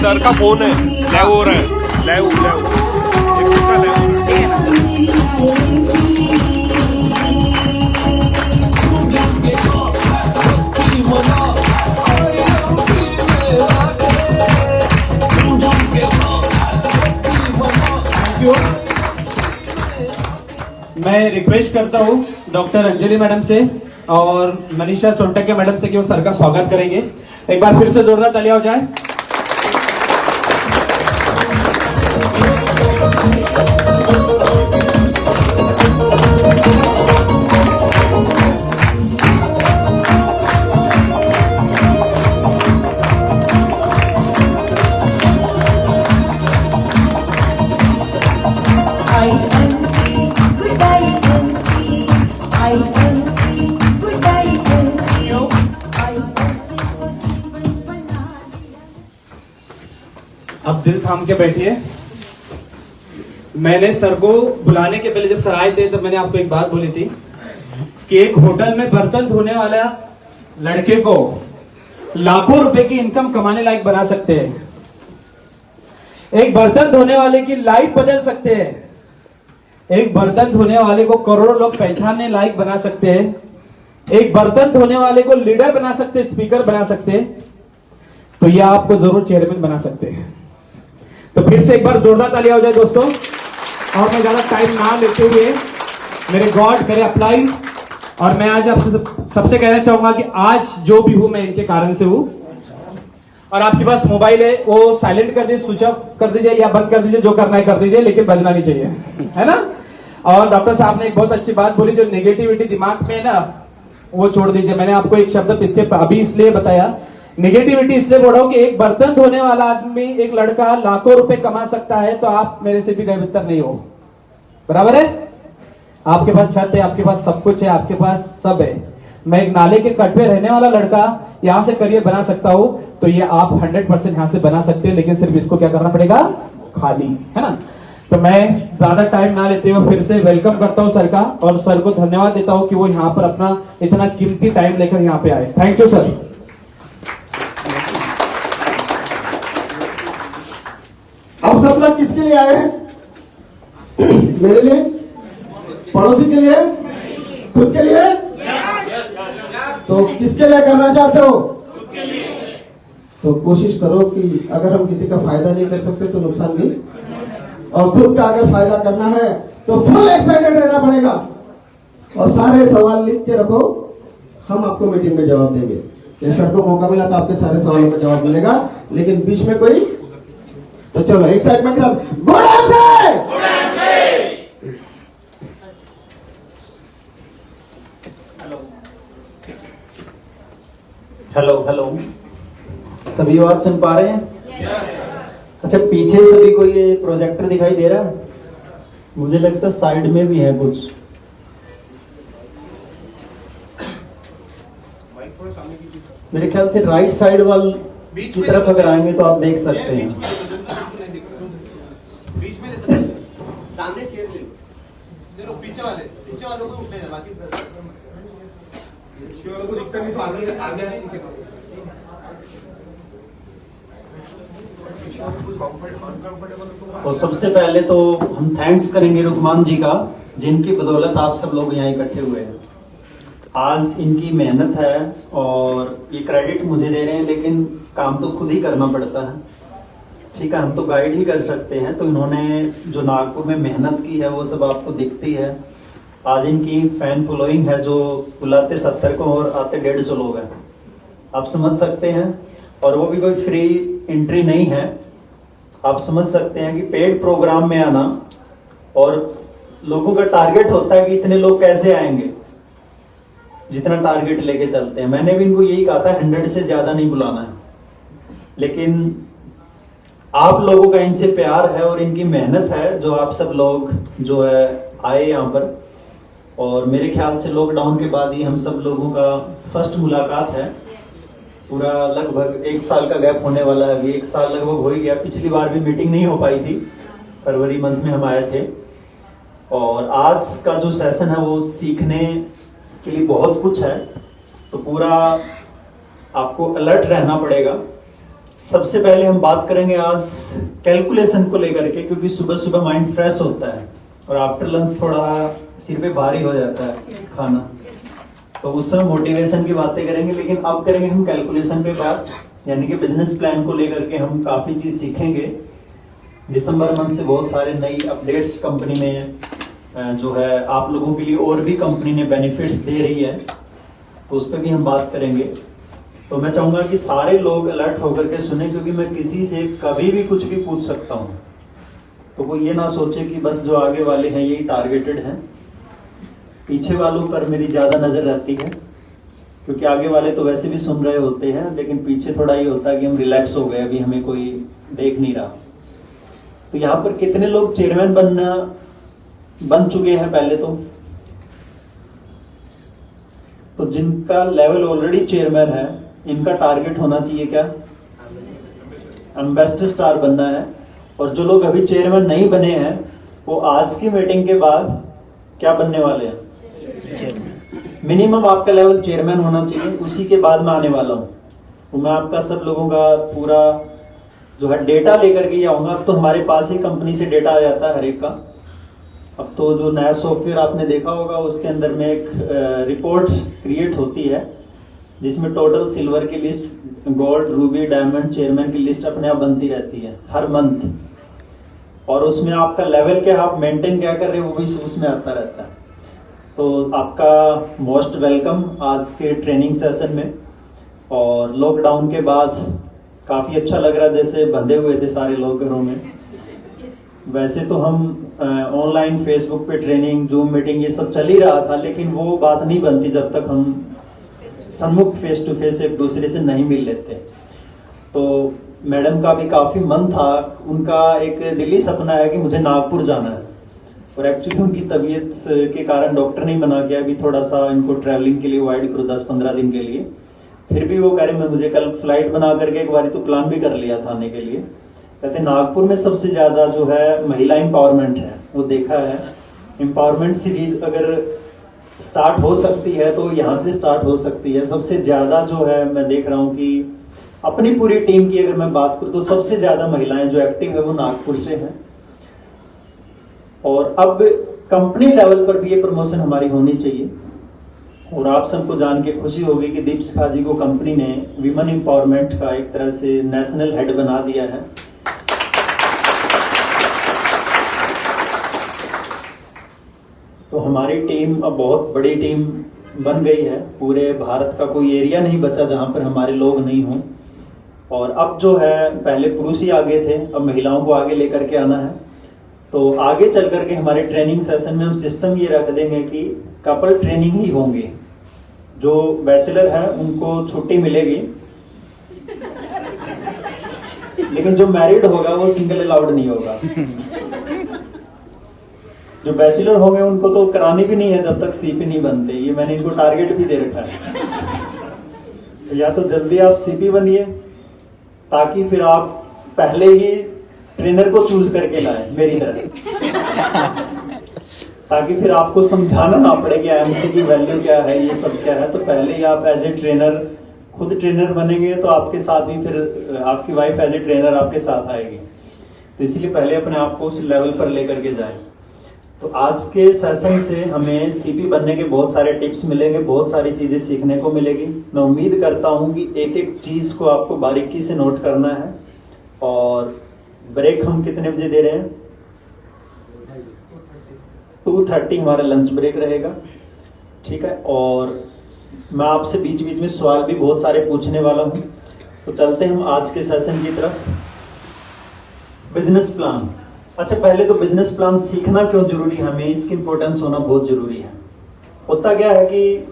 Sir का phone है, lag हो रहा है, लैग हो रहा है। मैं रिक्वेस्ट करता हूँ डॉक्टर अंजलि मैडम से और मनीषा सोनटकिया मैडम से कि वो सर का स्वागत करेंगे। एक बार फिर से जोरदार तालियां हो जाए। अब दिल थाम के बैठिए। मैंने सर को बुलाने के पहले जब सर आए थे तो मैंने आपको एक बात बोली थी कि एक होटल में बर्तन धोने वाला लड़के को लाखों रुपए की इनकम कमाने लायक बना सकते हैं। एक बर्तन धोने वाले की लाइफ बदल सकते हैं। एक बर्तन धोने वाले को करोड़ों लोग पहचानने लायक बना सकते हैं। एक बर्तन धोने वाले को लीडर बना सकते, स्पीकर बना सकते। तो ये आपको जरूर चेयरमैन बना सकते हैं। तो फिर से एक बार जोरदार तालियां हो जाए दोस्तों। और मैं ज्यादा टाइम ना लेते हुए मेरे गॉड, मेरे अपलाइन, और मैं आज आपसे सबसे कहना चाहूंगा कि आज जो भी हूं मैं इनके कारण से हूं। और आपके पास मोबाइल है वो साइलेंट कर दीजिए, स्विच ऑफ कर दीजिए या बंद कर दीजिए, जो करना है कर दीजिए, लेकिन बजना नहीं चाहिए, है ना। और डॉक्टर साहब ने एक बहुत अच्छी बात बोली, जो नेगेटिविटी दिमाग में है ना वो छोड़ दीजिए। मैंने आपको एक शब्द इसके अभी इसलिए बताया, नेगेटिविटी इसलिए बोल रहा हूं कि एक बर्तन धोने वाला आदमी, एक लड़का लाखों रुपए कमा सकता है, तो आप मेरे से भी बेहतर नहीं हो, बराबर है। आपके पास छत है, आपके पास सब कुछ है, आपके पास सब है। मैं एक नाले के कट पे रहने वाला लड़का यहां से करियर बना सकता हूं, तो ये आप 100% यहां से बना सकते हैं, लेकिन सिर्फ इसको क्या करना पड़ेगा, खाली, है ना। तो मैं ज्यादा टाइम ना लेते हुए फिर से वेलकम करता हूं सर का, और सर को धन्यवाद देता हूं कि वो यहाँ पर अपना इतना कीमती टाइम लेकर यहाँ पे आए। Thank you sir. अब सब लोग किसके लिए आए हैं? मेरे लिए, पड़ोसी के लिए, खुद के लिए? तो किसके लिए करना चाहते हो? तो कोशिश करो कि अगर हम किसी का फायदा नहीं कर सकते तो नुकसान भी, और खुद का अगर फायदा करना है तो फुल एक्साइटेड रहना पड़ेगा। और सारे सवाल लिख के रखो, हम आपको मीटिंग में जवाब देंगे। ये सर को मौका मिला तो आपके सारे सवालों का जवाब मिलेगा, लेकिन बीच में कोई, तो चलो एक्साइटमेंट के साथ गुड आंसर। हेलो हेलो, सभी बात सुन पा रहे हैं? अच्छा, पीछे सभी को ये प्रोजेक्टर दिखाई दे रहा है? मुझे लगता है साइड में भी है कुछ। मेरे ख्याल से राइट साइड वाल की तरफ अगर आएंगे तो आप देख सकते हैं। बीच में सामने चेयर ले लो, पीछे वालों को उठने दे, बाकी पीछे वालों को दिखता नहीं तो आगे नहीं दिखेगा। तो सबसे पहले तो हम थैंक्स करेंगे रुकमान जी का, जिनकी बदौलत आप सब लोग यहाँ इकट्ठे हुए हैं। आज इनकी मेहनत है और ये क्रेडिट मुझे दे रहे हैं, लेकिन काम तो खुद ही करना पड़ता है। ठीक है, हम तो गाइड ही कर सकते हैं। तो इन्होंने जो नागपुर में मेहनत की है वो सब आपको दिखती है। आज इनकी फैन फॉलोइंग है, जो बुलाते 70 को और आते 150 लोग हैं, आप समझ सकते हैं। और वो भी कोई फ्री एंट्री नहीं है। आप समझ सकते हैं कि पेड प्रोग्राम में आना, और लोगों का टारगेट होता है कि इतने लोग कैसे आएंगे, जितना टारगेट लेके चलते हैं। मैंने भी इनको यही कहा था 100 से ज्यादा नहीं बुलाना है, लेकिन आप लोगों का इनसे प्यार है और इनकी मेहनत है, जो आप सब लोग जो है आए यहाँ पर। और मेरे ख्याल से लॉकडाउन के बाद ही हम सब लोगों का फर्स्ट मुलाकात है। पूरा लगभग 1 साल का गैप होने वाला है। अभी 1 साल लगभग हो ही गया। पिछली बार भी मीटिंग नहीं हो पाई थी, फरवरी मंथ में हम आए थे। और आज का जो सेशन है वो सीखने के लिए बहुत कुछ है, तो पूरा आपको अलर्ट रहना पड़ेगा। सबसे पहले हम बात करेंगे आज कैलकुलेशन को लेकर के, क्योंकि सुबह सुबह माइंड फ्रेश होता है और आफ्टर लंच थोड़ा सिर पे भारी हो जाता है खाना, तो उस समय मोटिवेशन की बातें करेंगे। लेकिन अब करेंगे हम कैलकुलेशन पे बात, यानी कि बिजनेस प्लान को लेकर के हम काफी चीज सीखेंगे। दिसंबर मंथ से बहुत सारे नई अपडेट्स कंपनी में जो है आप लोगों के लिए और भी कंपनी ने बेनिफिट्स दे रही है, तो उस पर भी हम बात करेंगे। तो मैं चाहूंगा कि सारे लोग अलर्ट होकर के सुने, क्योंकि मैं किसी से कभी भी कुछ भी पूछ सकता हूँ, तो वो ये ना सोचे कि बस जो आगे वाले हैं यही टारगेटेड हैं। पीछे वालों पर मेरी ज्यादा नजर रहती है, क्योंकि आगे वाले तो वैसे भी सुन रहे होते हैं, लेकिन पीछे थोड़ा ये होता है कि हम रिलैक्स हो गए, अभी हमें कोई देख नहीं रहा। तो यहाँ पर कितने लोग चेयरमैन बन चुके हैं? पहले तो जिनका लेवल ऑलरेडी चेयरमैन है, इनका टारगेट होना चाहिए क्या? एम्बेसडर स्टार बनना है। और जो लोग अभी चेयरमैन नहीं बने हैं, वो आज की मीटिंग के बाद क्या बनने वाले हैं? मिनिमम आपका लेवल चेयरमैन होना चाहिए। उसी के बाद मैं आने वाला हूँ, तो मैं आपका सब लोगों का पूरा जो है डेटा लेकर के आऊंगा। अब तो हमारे पास ही कंपनी से डेटा आ जाता है हर एक का। अब तो जो नया सॉफ्टवेयर आपने देखा होगा, उसके अंदर में एक रिपोर्ट क्रिएट होती है, जिसमें टोटल सिल्वर की list, gold, Ruby, diamond, chairman की लिस्ट अपने आप बनती रहती है हर मंथ। और उसमें आपका लेवल क्या, आप मेंटेन क्या कर रहे हो, वो भी उसमें आता रहता है। तो आपका मोस्ट वेलकम आज के ट्रेनिंग सेशन में। और लॉकडाउन के बाद काफ़ी अच्छा लग रहा है, जैसे बंधे हुए थे सारे लोग घरों में। वैसे तो हम ऑनलाइन फेसबुक पे ट्रेनिंग, जूम मीटिंग ये सब चल ही रहा था, लेकिन वो बात नहीं बनती जब तक हम सन्मुख फेस टू फेस एक दूसरे से नहीं मिल लेते। तो मैडम का भी काफ़ी मन था, उनका एक दिली सपना है कि मुझे नागपुर जाना है, और एक्चुअली उनकी तबीयत के कारण डॉक्टर ने मना किया अभी थोड़ा सा इनको ट्रैवलिंग के लिए अवॉइड करो 10-15 दिन के लिए। फिर भी वो कह रहे मैं मुझे कल फ्लाइट बना करके एक बार तो प्लान भी कर लिया था आने के लिए। कहते नागपुर में सबसे ज्यादा जो है महिला एम्पावरमेंट है, वो देखा है। एम्पावरमेंट सीरीज अगर स्टार्ट हो सकती है तो यहाँ से स्टार्ट हो सकती है। सबसे ज्यादा जो है मैं देख रहा हूँ कि अपनी पूरी टीम की अगर मैं बात करूँ तो सबसे ज्यादा महिलाएं जो एक्टिव है वो नागपुर से हैं। और अब कंपनी लेवल पर भी ये प्रमोशन हमारी होनी चाहिए। और आप सबको जान के खुशी होगी कि दीपशिखा जी को कंपनी ने विमेन एम्पावरमेंट का एक तरह से नेशनल हेड बना दिया है। तो हमारी टीम अब बहुत बड़ी टीम बन गई है। पूरे भारत का कोई एरिया नहीं बचा जहां पर हमारे लोग नहीं हों। और अब जो है, पहले पुरुष ही आगे थे, अब महिलाओं को आगे लेकर के आना है। तो आगे चल करके हमारे ट्रेनिंग सेशन में हम सिस्टम ये रख देंगे कि कपल ट्रेनिंग ही होंगे। जो बैचलर है उनको छुट्टी मिलेगी, लेकिन जो मैरिड होगा वो सिंगल अलाउड नहीं होगा। जो बैचलर होंगे उनको तो करानी भी नहीं है जब तक सीपी नहीं बनते। ये मैंने इनको टारगेट भी दे रखा है। या तो जल्दी आप सीपी बनिए, ताकि फिर आप पहले ही ट्रेनर को चूज करके लाए मेरी तरह, ताकि फिर आपको समझाना ना पड़े कि आईएमसी की वैल्यू क्या है, ये सब क्या है। तो पहले ही आप एज ए ट्रेनर खुद ट्रेनर बनेंगे, तो आपके साथ भी फिर आपकी वाइफ एज ए ट्रेनर आपके साथ आएगी। तो इसलिए पहले अपने आप को उस लेवल पर लेकर के जाए। तो आज के सेशन से हमें सीपी बनने के बहुत सारे टिप्स मिलेंगे, बहुत सारी चीजें सीखने को मिलेगी। मैं उम्मीद करता हूं कि एक एक चीज को आपको बारीकी से नोट करना है। और ब्रेक हम कितने बजे दे रहे हैं? 2:30 हमारा लंच ब्रेक रहेगा, ठीक है। और मैं आपसे बीच बीच में सवाल भी बहुत सारे पूछने वाला हूं। तो चलते हैं हम आज के सेशन की तरफ। Business plan. अच्छा, पहले तो बिजनेस प्लान सीखना क्यों जरूरी है, हमें इसकी इंपॉर्टेंस होना बहुत जरूरी है। होता क्या है कि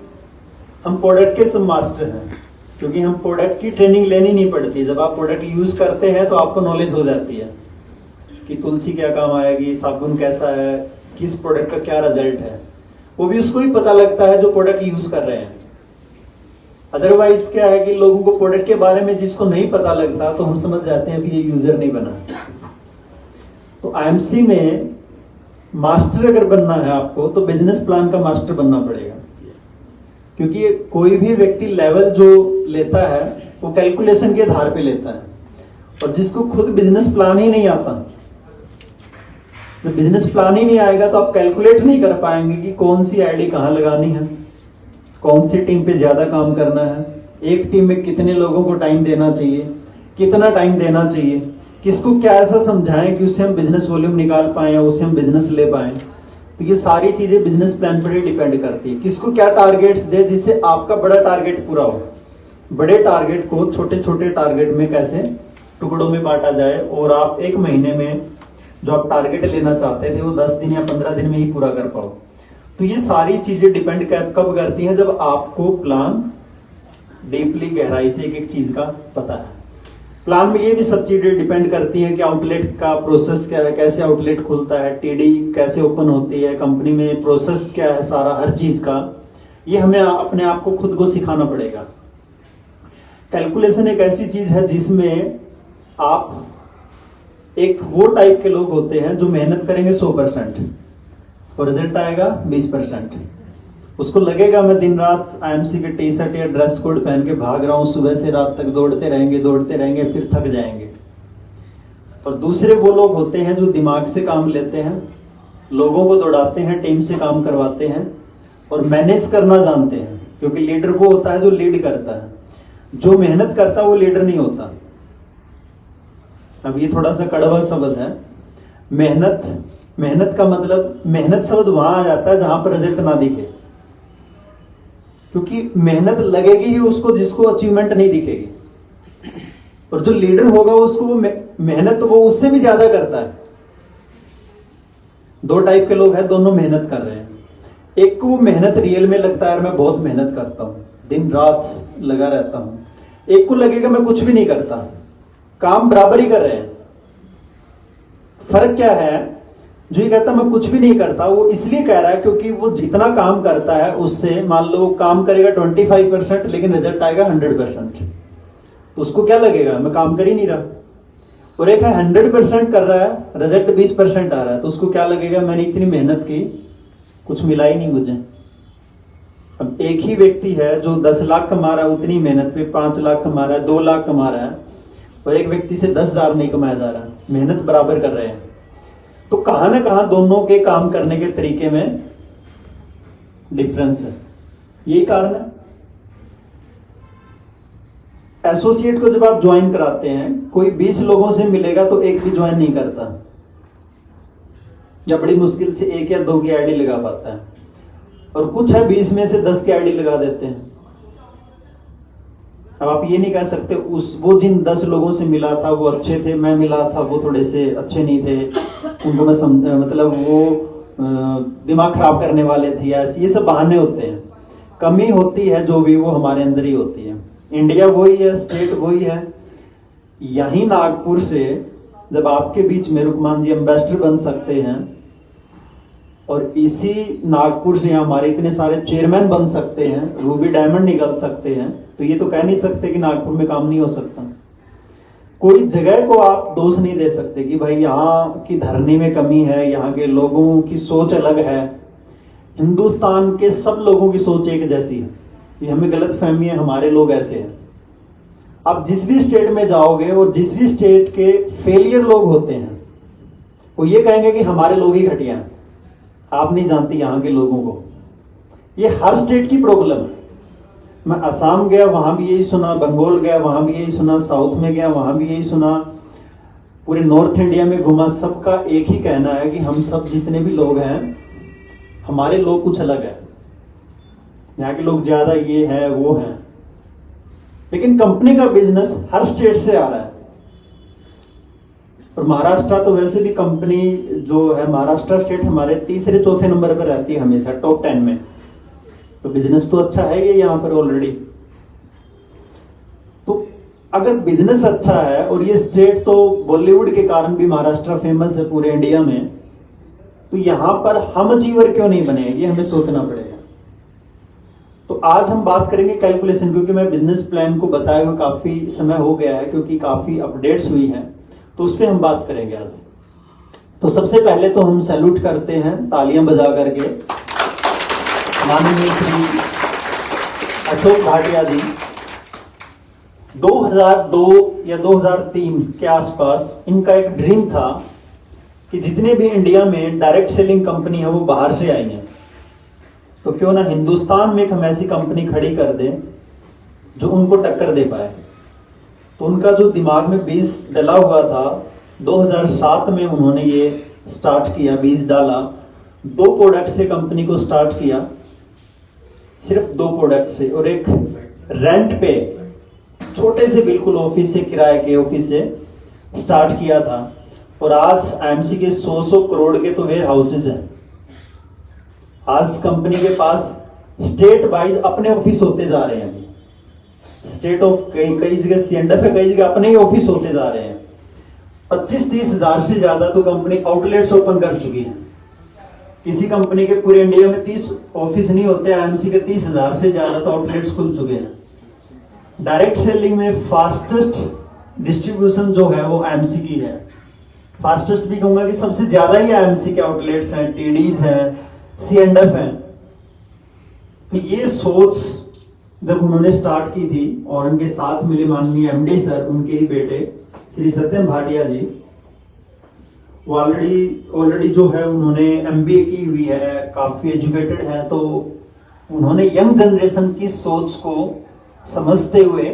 हम प्रोडक्ट के सब मास्टर हैं, क्योंकि हम प्रोडक्ट की ट्रेनिंग लेनी नहीं पड़ती। जब आप प्रोडक्ट यूज करते हैं तो आपको नॉलेज हो जाती है कि तुलसी क्या काम आएगी, साबुन कैसा है, किस प्रोडक्ट का क्या रिजल्ट है। वो भी उसको ही पता लगता है जो प्रोडक्ट यूज कर रहे हैं। अदरवाइज क्या है कि लोगों को प्रोडक्ट के बारे में जिसको नहीं पता लगता तो हम समझ जाते हैं कि ये यूजर नहीं बना। तो आईएमसी में मास्टर अगर बनना है आपको तो बिजनेस प्लान का मास्टर बनना पड़ेगा, क्योंकि कोई भी व्यक्ति लेवल जो लेता है वो कैलकुलेशन के आधार पे लेता है, और जिसको खुद बिजनेस प्लान ही नहीं आता, तो बिजनेस प्लान ही नहीं आएगा तो आप कैलकुलेट नहीं कर पाएंगे कि कौन सी आईडी कहाँ लगानी है, कौन सी टीम पे ज्यादा काम करना है, एक टीम में कितने लोगों को टाइम देना चाहिए, कितना टाइम देना चाहिए, किसको क्या ऐसा समझाएं कि उससे हम बिजनेस वॉल्यूम निकाल पाए या उससे हम बिजनेस ले पाए। तो ये सारी चीजें बिजनेस प्लान पर ही डिपेंड करती है। किसको क्या टारगेट्स दे जिससे आपका बड़ा टारगेट पूरा हो, बड़े टारगेट को छोटे छोटे टारगेट में कैसे टुकड़ों में बांटा जाए और आप एक महीने में जो आप टारगेट लेना चाहते थे वो 10 दिन या 15 दिन में ही पूरा कर पाओ। तो ये सारी चीजें डिपेंड कब करती हैं, जब आपको प्लान डीपली गहराई से एक एक चीज का पता है। प्लान में ये भी सब चीजें डिपेंड करती हैं कि आउटलेट का प्रोसेस क्या है, कैसे आउटलेट खुलता है, टीडी कैसे ओपन होती है, कंपनी में प्रोसेस क्या है, सारा हर चीज का ये हमें अपने आप को खुद को सिखाना पड़ेगा। कैलकुलेशन एक ऐसी चीज है जिसमें आप एक वो टाइप के लोग होते हैं जो मेहनत करेंगे 100% और रिजल्ट आएगा 20%। उसको लगेगा मैं दिन रात आईएमसी के टी शर्ट या ड्रेस कोड पहन के भाग रहा हूं, सुबह से रात तक दौड़ते रहेंगे फिर थक जाएंगे। और दूसरे वो लोग होते हैं जो दिमाग से काम लेते हैं, लोगों को दौड़ाते हैं, टीम से काम करवाते हैं और मैनेज करना जानते हैं, क्योंकि लीडर वो होता है जो लीड करता है, जो मेहनत करता है वो लीडर नहीं होता। अब ये थोड़ा सा कड़वा शब्द है, मेहनत का मतलब, मेहनत शब्द वहां आ जाता है जहां पर रिजल्ट ना दिखे, क्योंकि मेहनत लगेगी ही उसको जिसको अचीवमेंट नहीं दिखेगी, और जो लीडर होगा उसको वो मेहनत वो उससे भी ज्यादा करता है। दो टाइप के लोग हैं, दोनों मेहनत कर रहे हैं। एक को मेहनत रियल में लगता है मैं बहुत मेहनत करता हूं, दिन रात लगा रहता हूं। एक को लगेगा मैं कुछ भी नहीं करता, काम बराबर ही कर रहे हैं। फर्क क्या है? जो ये कहता मैं कुछ भी नहीं करता वो इसलिए कह रहा है क्योंकि वो जितना काम करता है उससे, मान लो काम करेगा 25% लेकिन रिजल्ट आएगा 100%, तो उसको क्या लगेगा मैं काम कर ही नहीं रहा। और एक है 100% कर रहा है, रिजल्ट 20% आ रहा है, तो उसको क्या लगेगा मैंने इतनी मेहनत की कुछ मिला ही नहीं मुझे। अब एक ही व्यक्ति है जो 10 लाख कमा रहा है उतनी मेहनत पे 5 लाख कमा रहा है, 2 लाख कमा रहा है, और एक व्यक्ति से 10,000 नहीं कमाया जा रहा है, मेहनत बराबर कर रहे हैं। तो कहां ना कहां दोनों के काम करने के तरीके में डिफरेंस है, यही कारण है। एसोसिएट को जब आप ज्वाइन कराते हैं, कोई 20 लोगों से मिलेगा तो एक भी ज्वाइन नहीं करता, या बड़ी मुश्किल से 1 या 2 की आईडी लगा पाता है, और कुछ है 20 में से 10 की आईडी लगा देते हैं। अब आप ये नहीं कह सकते वो जिन 10 लोगों से मिला था वो अच्छे थे, मैं मिला था वो थोड़े से अच्छे नहीं थे, उनको मैं मतलब वो दिमाग खराब करने वाले थे, ऐसे ये सब बहाने होते हैं। कमी होती है जो भी वो हमारे अंदर ही होती है। इंडिया वही है, स्टेट वही है। यहीं नागपुर से जब आपके बीच में रुकमान जी एम्बेसडर बन सकते हैं, और इसी नागपुर से हमारे इतने सारे चेयरमैन बन सकते हैं, रूबी डायमंड निकल सकते हैं, तो ये तो कह नहीं सकते कि नागपुर में काम नहीं हो सकता। कोई जगह को आप दोष नहीं दे सकते कि भाई यहाँ की धरनी में कमी है, यहाँ के लोगों की सोच अलग है। हिंदुस्तान के सब लोगों की सोच एक जैसी है, ये हमें गलत फहमी है, हमारे लोग ऐसे हैं। आप जिस भी स्टेट में जाओगे और जिस भी स्टेट के फेलियर लोग होते हैं वो ये कहेंगे कि हमारे लोग ही घटिया हैं, आप नहीं जानती यहाँ के लोगों को। ये हर स्टेट की प्रॉब्लम है। मैं असम गया वहां भी यही सुना, बंगाल गया वहां भी यही सुना, साउथ में गया वहां भी यही सुना, पूरे नॉर्थ इंडिया में घुमा, सबका एक ही कहना है कि हम सब जितने भी लोग हैं हमारे लोग कुछ अलग है, यहाँ के लोग ज्यादा ये है वो है। लेकिन कंपनी का बिजनेस हर स्टेट से आ रहा है, और महाराष्ट्र तो वैसे भी कंपनी जो है, महाराष्ट्र स्टेट हमारे तीसरे चौथे नंबर पर रहती है हमेशा टॉप 10 में, तो बिजनेस तो अच्छा है ये यहाँ पर ऑलरेडी। तो अगर बिजनेस अच्छा है, और ये स्टेट तो बॉलीवुड के कारण भी महाराष्ट्र फेमस है पूरे इंडिया में, तो यहां पर हम अचीवर क्यों नहीं बने, ये हमें सोचना पड़ेगा। तो आज हम बात करेंगे कैलकुलेशन, क्योंकि मैं बिजनेस प्लान को बताए हुए काफी समय हो गया है, क्योंकि काफी अपडेट्स हुई हैं, तो उस पर हम बात करेंगे आज। तो सबसे पहले तो हम सैल्यूट करते हैं तालियां बजा करके माननीय श्री अशोक भाटिया जी। 2002 या 2003 के आसपास इनका एक ड्रीम था कि जितने भी इंडिया में डायरेक्ट सेलिंग कंपनी है वो बाहर से आई हैं, तो क्यों ना हिंदुस्तान में एक हम ऐसी कंपनी खड़ी कर दें जो उनको टक्कर दे पाए। तो उनका जो दिमाग में बीज डला हुआ था, 2007 में उन्होंने ये स्टार्ट किया, बीज डाला। 2 प्रोडक्ट से कंपनी को स्टार्ट किया, सिर्फ 2 प्रोडक्ट से, और एक रेंट पे छोटे से बिल्कुल ऑफिस से, किराए के ऑफिस से स्टार्ट किया था। और आज आईएमसी के 100 करोड़ के तो वेयर हाउसेज हैं। आज कंपनी के पास स्टेट वाइज अपने ऑफिस होते जा रहे हैं। स्टेट ऑफ कई जगह सीएनडएफ है, कई जगह अपने ही ऑफिस होते जा रहे हैं। 25-30 हजार से ज्यादा तो कंपनी आउटलेट्स ओपन कर चुकी है। किसी कंपनी के पूरे इंडिया में 30 ऑफिस नहीं होते, आईएमसी के 30,000 से ज्यादा तो आउटलेट्स खुल चुके हैं। डायरेक्ट सेलिंग में फास्टेस्ट डिस्ट्रीब्यूशन जो है वो आईएमसी की है। फास्टेस्ट भी कहूंगा कि सबसे ज्यादा ही आईएमसी के आउटलेट्स हैं, टीडीज हैं, सीएनडएफ हैं। तो ये सोच जब उन्होंने स्टार्ट की थी और उनके साथ मिले माननीय एमडी सर, उनके ही बेटे श्री सत्यम भाटिया जी, वो ऑलरेडी जो है उन्होंने एमबीए की हुई है, काफी एजुकेटेड है। तो उन्होंने यंग जनरेशन की सोच को समझते हुए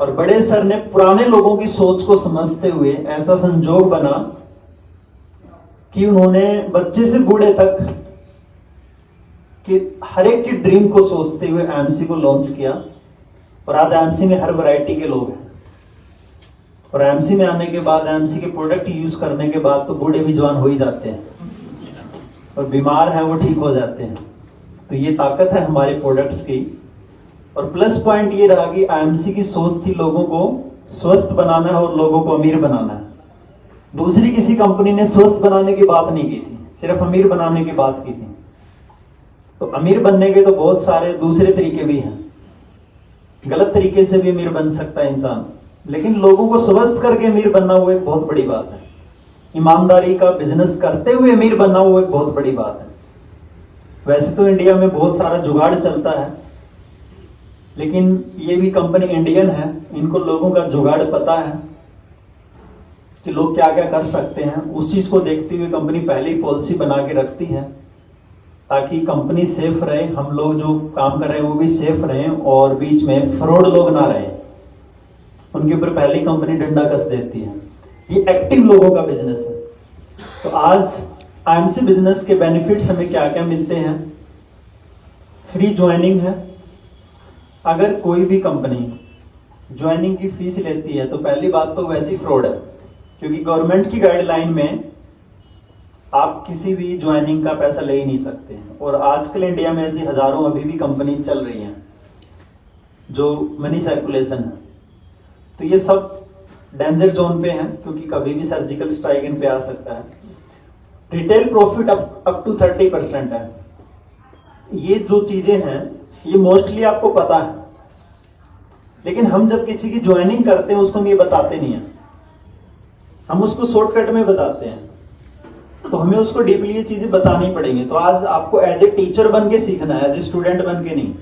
और बड़े सर ने पुराने लोगों की सोच को समझते हुए ऐसा संजोग बना कि उन्होंने बच्चे से बूढ़े तक कि हर एक की ड्रीम को सोचते हुए आईएमसी को लॉन्च किया। और आज आईएमसी में हर वैरायटी के लोग हैं। और आईएमसी में आने के बाद, आईएमसी के प्रोडक्ट यूज करने के बाद तो बूढ़े भी जवान हो ही जाते हैं, और बीमार हैं वो ठीक हो जाते हैं। तो ये ताकत है हमारे प्रोडक्ट्स की। और प्लस पॉइंट ये रहा कि आईएमसी की सोच थी लोगों को स्वस्थ बनाना है और लोगों को अमीर बनाना है। दूसरी किसी कंपनी ने स्वस्थ बनाने की बात नहीं की थी, सिर्फ अमीर बनाने की बात की थी। तो अमीर बनने के तो बहुत सारे दूसरे तरीके भी हैं, गलत तरीके से भी अमीर बन सकता है इंसान, लेकिन लोगों को स्वस्थ करके अमीर बनना वो एक बहुत बड़ी बात है। ईमानदारी का बिजनेस करते हुए अमीर बनना वो एक बहुत बड़ी बात है। वैसे तो इंडिया में बहुत सारा जुगाड़ चलता है, लेकिन ये भी कंपनी इंडियन है, इनको लोगों का जुगाड़ पता है कि लोग क्या क्या कर सकते हैं। उस चीज को देखते हुए कंपनी पहले ही पॉलिसी बना के रखती है ताकि कंपनी सेफ रहे, हम लोग जो काम कर रहे हैं वो भी सेफ रहें, और बीच में फ्रॉड लोग ना रहें, उनके ऊपर पहले ही कंपनी डंडा कस देती है। ये एक्टिव लोगों का बिजनेस है। तो आज आईएमसी बिजनेस के बेनिफिट्स हमें क्या क्या मिलते हैं? फ्री ज्वाइनिंग है। अगर कोई भी कंपनी ज्वाइनिंग की फीस लेती है तो पहली बात तो वैसी फ्रॉड है, क्योंकि गवर्नमेंट की गाइडलाइन में आप किसी भी ज्वाइनिंग का पैसा ले ही नहीं सकते। और आजकल इंडिया में ऐसी हजारों अभी भी कंपनी चल रही हैं जो मनी सर्कुलेशन है। तो ये सब डेंजर जोन पे हैं, क्योंकि कभी भी सर्जिकल स्ट्राइक इन पे आ सकता है। रिटेल प्रॉफिट अप टू 30% है। ये जो चीजें हैं ये मोस्टली आपको पता है, लेकिन हम जब किसी की ज्वाइनिंग करते हैं उसको हम ये बताते नहीं है, हम उसको शॉर्टकट में बताते हैं। तो हमें उसको डीपली ये चीजें बतानी पड़ेंगी। तो आज आपको एज ए टीचर बन के सीखना है, एज ए स्टूडेंट बन के नहीं।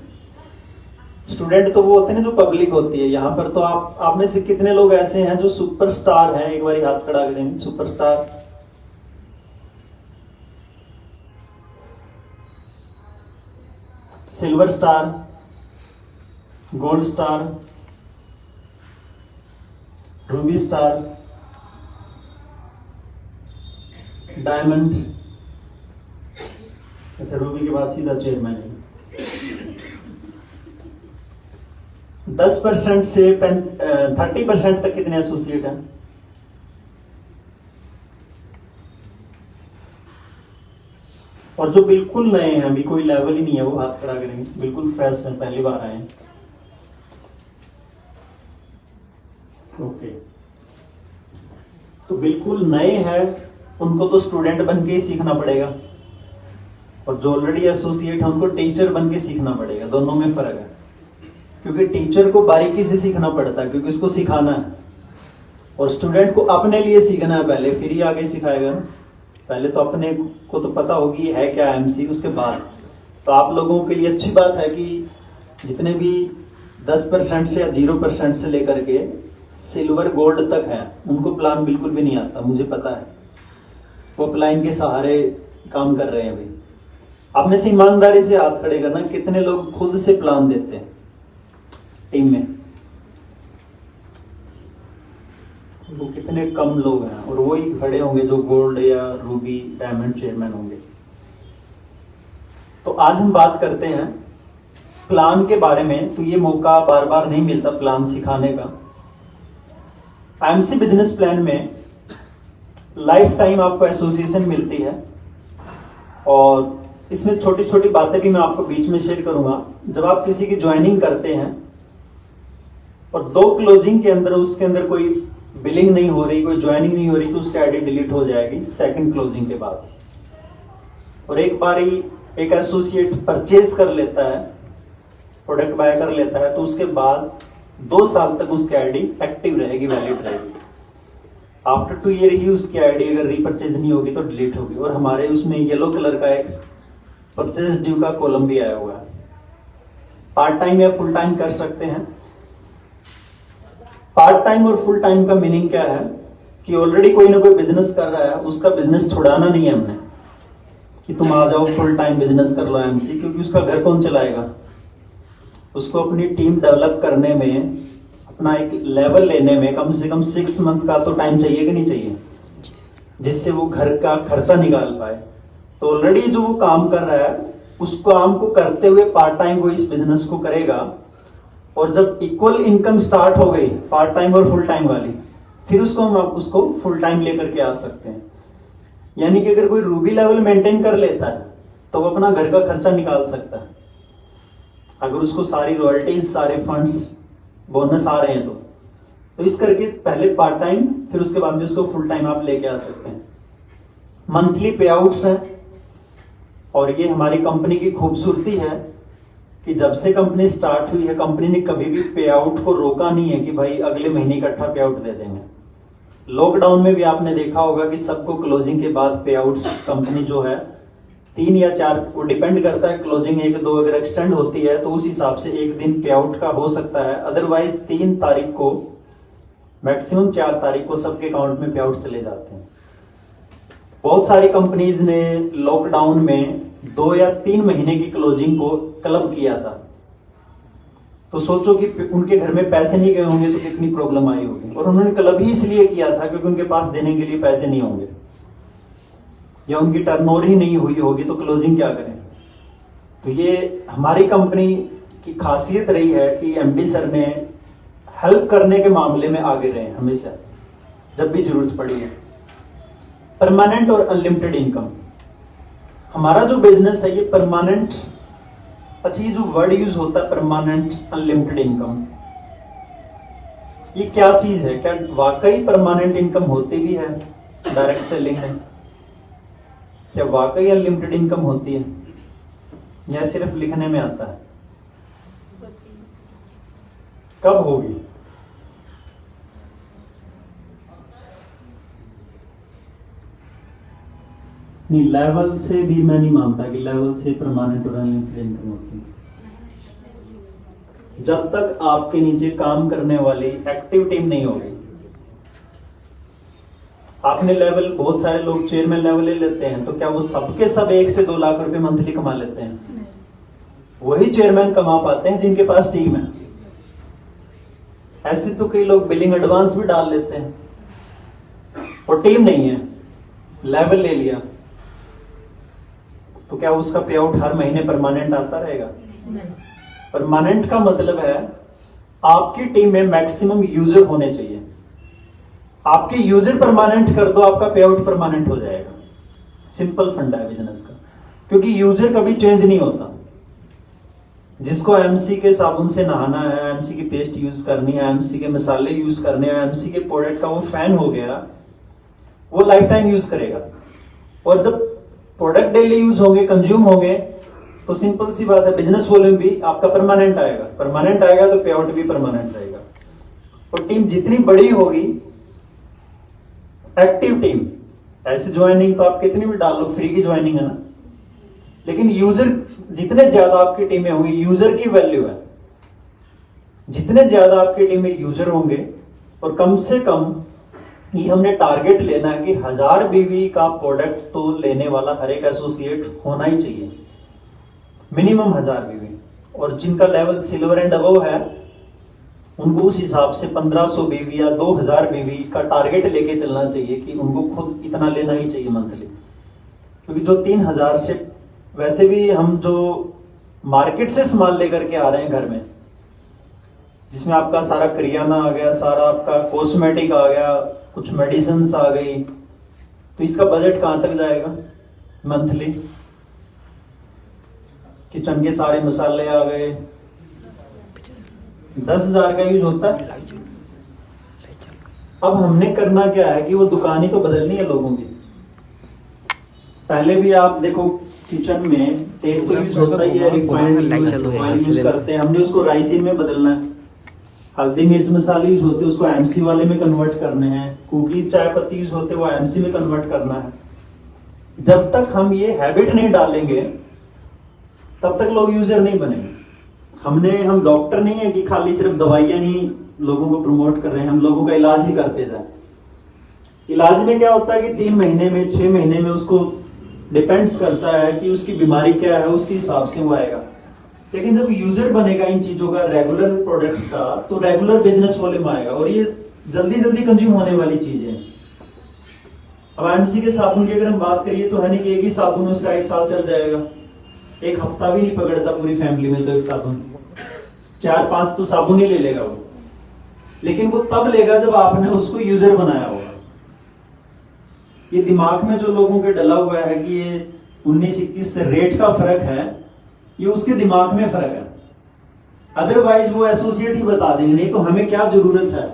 स्टूडेंट तो वो होते हैं जो पब्लिक होती है। यहाँ पर तो आप में से कितने लोग ऐसे हैं जो सुपरस्टार हैं? एक बार हाथ खड़ा करेंगे। Superstar, silver star, gold star, Ruby star, diamond. अच्छा, रूबी के बाद सीधा चेयरमैन है। 10% से 30% तक कितने एसोसिएट हैं? और जो बिल्कुल नए हैं, अभी कोई लेवल ही नहीं है, वो हाथ खड़ा करेंगे। बिल्कुल फ्रेश हैं, पहली बार आए हैं। ओके, तो बिल्कुल नए हैं, उनको तो स्टूडेंट बन के ही सीखना पड़ेगा। और जो ऑलरेडी एसोसिएट है उनको टीचर बन के सीखना पड़ेगा। दोनों में फर्क है, क्योंकि टीचर को बारीकी से सीखना पड़ता है क्योंकि उसको सिखाना है, और स्टूडेंट को अपने लिए सीखना है पहले, फिर ही आगे सिखाएगा ना। पहले तो अपने को तो पता होगी है क्या एमसी, उसके बाद तो आप लोगों के लिए अच्छी बात है कि जितने भी 10% से या 0% से लेकर के सिल्वर गोल्ड तक है उनको प्लान बिल्कुल भी नहीं आता, मुझे पता है। वो प्लान के सहारे काम कर रहे हैं। अभी आपने से ईमानदारी से हाथ खड़े करना, कितने लोग खुद से प्लान देते हैं टीम में? वो कितने कम लोग हैं, और वही खड़े होंगे जो गोल्ड या रूबी डायमंड चेयरमैन होंगे। तो आज हम बात करते हैं प्लान के बारे में। तो ये मौका बार बार नहीं मिलता प्लान सिखाने का। आईएमसी बिजनेस प्लान में लाइफ टाइम आपको एसोसिएशन मिलती है, और इसमें छोटी छोटी बातें भी मैं आपको बीच में शेयर करूंगा। जब आप किसी की ज्वाइनिंग करते हैं और 2 क्लोजिंग के अंदर उसके अंदर कोई बिलिंग नहीं हो रही, कोई ज्वाइनिंग नहीं हो रही, तो उसकी आईडी डिलीट हो जाएगी सेकंड क्लोजिंग के बाद। और एक बारी एक एसोसिएट परचेज कर लेता है, प्रोडक्ट बाय कर लेता है, तो उसके बाद 2 साल तक उसकी आईडी एक्टिव रहेगी, वैलिड रहेगी। आफ्टर 2 ईयर ही उसकी आईडी अगर रीपरचेज नहीं होगी तो डिलीट होगी। और हमारे उसमें येलो कलर का एक परचेज ड्यू का कॉलम भी आया हुआ है। पार्ट टाइम या फुल टाइम कर सकते हैं। पार्ट टाइम और फुल टाइम का मीनिंग क्या है कि ऑलरेडी कोई ना कोई बिजनेस कर रहा है, उसका बिजनेस छुड़ाना नहीं है हमने कि तुम आ जाओ फुल टाइम बिजनेस कर लो एमसी, क्योंकि उसका घर कौन चलाएगा? उसको अपनी टीम डेवलप करने में, अपना एक लेवल लेने में कम से कम 6 मंथ का तो टाइम चाहिए कि नहीं चाहिए, जिससे वो घर का खर्चा निकाल पाए। तो ऑलरेडी जो वो काम कर रहा है उस काम को करते हुए पार्ट टाइम वो इस बिजनेस को करेगा, और जब इक्वल इनकम स्टार्ट हो गई पार्ट टाइम और फुल टाइम वाली, फिर उसको फुल टाइम लेकर के आ सकते हैं। यानी कि अगर कोई रूबी लेवल मेंटेन कर लेता है तो वो अपना घर का खर्चा निकाल सकता है, अगर उसको सारी रॉयल्टीज, सारे फंड्स, बोनस आ रहे हैं तो इस करके पहले पार्ट टाइम, फिर उसके बाद में उसको फुल टाइम आप लेके आ सकते हैं। मंथली पे आउट्स हैं, और ये हमारी कंपनी की खूबसूरती है कि जब से कंपनी स्टार्ट हुई है कंपनी ने कभी भी पे आउट को रोका नहीं है कि भाई अगले महीने इकट्ठा पे आउट दे देंगे। लॉकडाउन में भी आपने देखा होगा कि सबको क्लोजिंग के बाद पे आउट कंपनी जो है 3 या 4, वो डिपेंड करता है, क्लोजिंग 1-2 अगर एक्सटेंड होती है तो उस हिसाब से 1 दिन पे आउट का हो सकता है। अदरवाइज 3 तारीख को, मैक्सिमम 4 तारीख को सबके अकाउंट में पे आउट चले जाते हैं। बहुत सारी कंपनीज ने लॉकडाउन में 2 या 3 महीने की क्लोजिंग को क्लब किया था। तो सोचो कि उनके घर में पैसे नहीं गए होंगे तो कितनी प्रॉब्लम आई होगी। और उन्होंने क्लब ही इसलिए किया था क्योंकि उनके पास देने के लिए पैसे नहीं होंगे, या उनकी टर्नओवर ही नहीं हुई होगी, तो क्लोजिंग क्या करें। तो ये हमारी कंपनी की खासियत रही है कि एमडी सर ने हेल्प करने के मामले में आगे रहे हमेशा, जब भी जरूरत पड़ी है। परमानेंट और अनलिमिटेड इनकम, हमारा जो बिजनेस है ये परमानेंट, अच्छा ये जो वर्ड यूज होता है परमानेंट अनलिमिटेड इनकम, ये क्या चीज है? क्या वाकई परमानेंट इनकम होती भी है डायरेक्ट सेलिंग में? क्या वाकई अनलिमिटेड इनकम होती है या सिर्फ लिखने में आता है? कब होगी? नहीं, लेवल से भी मैं नहीं मानता कि लेवल से परमानेंट और अनलिमिटेड इनकम होती है। जब तक आपके नीचे काम करने वाली एक्टिव टीम नहीं होगी। आपने लेवल, बहुत सारे लोग चेयरमैन लेवल ले लेते हैं, तो क्या वो सबके सब 1 से 2 लाख रुपए मंथली कमा लेते हैं? वही चेयरमैन कमा पाते हैं जिनके पास टीम है। ऐसे तो कई लोग बिलिंग एडवांस भी डाल लेते हैं और टीम नहीं है, लेवल ले लिया, तो क्या उसका पे आउट हर महीने परमानेंट आता रहेगा? परमानेंट का मतलब है आपकी टीम में मैक्सिमम यूजर होने चाहिए। आपके यूजर परमानेंट कर दो, आपका पे आउट परमानेंट हो जाएगा। सिंपल फंडा है बिजनेस का, क्योंकि यूजर कभी चेंज नहीं होता। जिसको एमसी के साबुन से नहाना है, एमसी की पेस्ट यूज करनी है, एमसी के मसाले यूज करने हैं, एमसी के प्रोडक्ट का वो फैन हो गया, वो लाइफ टाइम यूज करेगा। और जब प्रोडक्ट डेली यूज होंगे, कंज्यूम होंगे, तो सिंपल सी बात है बिजनेस वॉल्यूम भी आपका परमानेंट आएगा। परमानेंट आएगा तो पे आउट भी परमानेंट रहेगा। और टीम जितनी बड़ी होगी, एक्टिव टीम, ऐसे ज्वाइनिंग तो आप कितनी भी डाल लो, फ्री की ज्वाइनिंग है ना, लेकिन यूजर जितने ज्यादा आपकी टीम में होंगी, यूजर की वैल्यू है, जितने ज्यादा आपकी टीम में यूजर होंगे, और कम से कम ये हमने टारगेट लेना है कि 1000 बीवी का प्रोडक्ट तो लेने वाला हर एक एसोसिएट होना ही चाहिए, मिनिमम 1000 बीवी। और जिनका लेवल सिल्वर एंड अबव है उनको उस हिसाब से 1500 बीवी या 2000 बीवी का टारगेट लेके चलना चाहिए कि उनको खुद इतना लेना ही चाहिए मंथली। क्योंकि जो 3000 से, वैसे भी हम जो मार्केट से सामान लेकर के आ रहे हैं घर में, जिसमें आपका सारा करियाना आ गया, सारा आपका कॉस्मेटिक आ गया, कुछ मेडिसिन आ गई, तो इसका बजट कहां तक जाएगा मंथली? किचन के सारे मसाले आ गए, 10,000 का यूज होता है। अब हमने करना क्या है कि वो दुकान ही तो बदलनी है लोगों की। पहले भी आप देखो किचन में तेल तो यूज होता ही है, रिफाइंड यूज करते हैं, हमने उसको राइसिन में बदलना है। हल्दी मिर्च मसाले यूज होते हैं, उसको एमसी वाले में कन्वर्ट करने हैं। कुकी चाय पत्ती यूज होते हैं, वो एमसी में कन्वर्ट करना है। जब तक हम ये हैबिट नहीं डालेंगे तब तक लोग यूजर नहीं बनेंगे। हम डॉक्टर नहीं है कि खाली सिर्फ दवाइयां ही लोगों को प्रमोट कर रहे हैं, हम लोगों का इलाज ही करते जाए। इलाज में क्या होता है कि 3 महीने में, 6 महीने में उसको डिपेंड्स करता है कि उसकी बीमारी क्या है, उसके हिसाब से वो आएगा। लेकिन जब यूजर बनेगा इन चीजों का, रेगुलर प्रोडक्ट्स का, तो रेगुलर बिजनेस वॉल्यूम आएगा और ये जल्दी जल्दी कंज्यूम होने वाली चीज है। अब एमसी के साबुन की अगर हम बात करिए तो है नहीं कि एक ही साबुन उसका 1 साल चल जाएगा, 1 हफ्ता भी नहीं पकड़ता पूरी फैमिली में। तो एक साबुन 4-5 तो साबुन ही ले लेगा वो, लेकिन वो तब लेगा जब आपने उसको यूजर बनाया होगा। ये दिमाग में जो लोगों के डला हुआ है कि ये 19-21 से रेट का फर्क है, ये उसके दिमाग में फर्क है। अदरवाइज वो एसोसिएट ही बता देंगे, नहीं तो हमें क्या जरूरत है।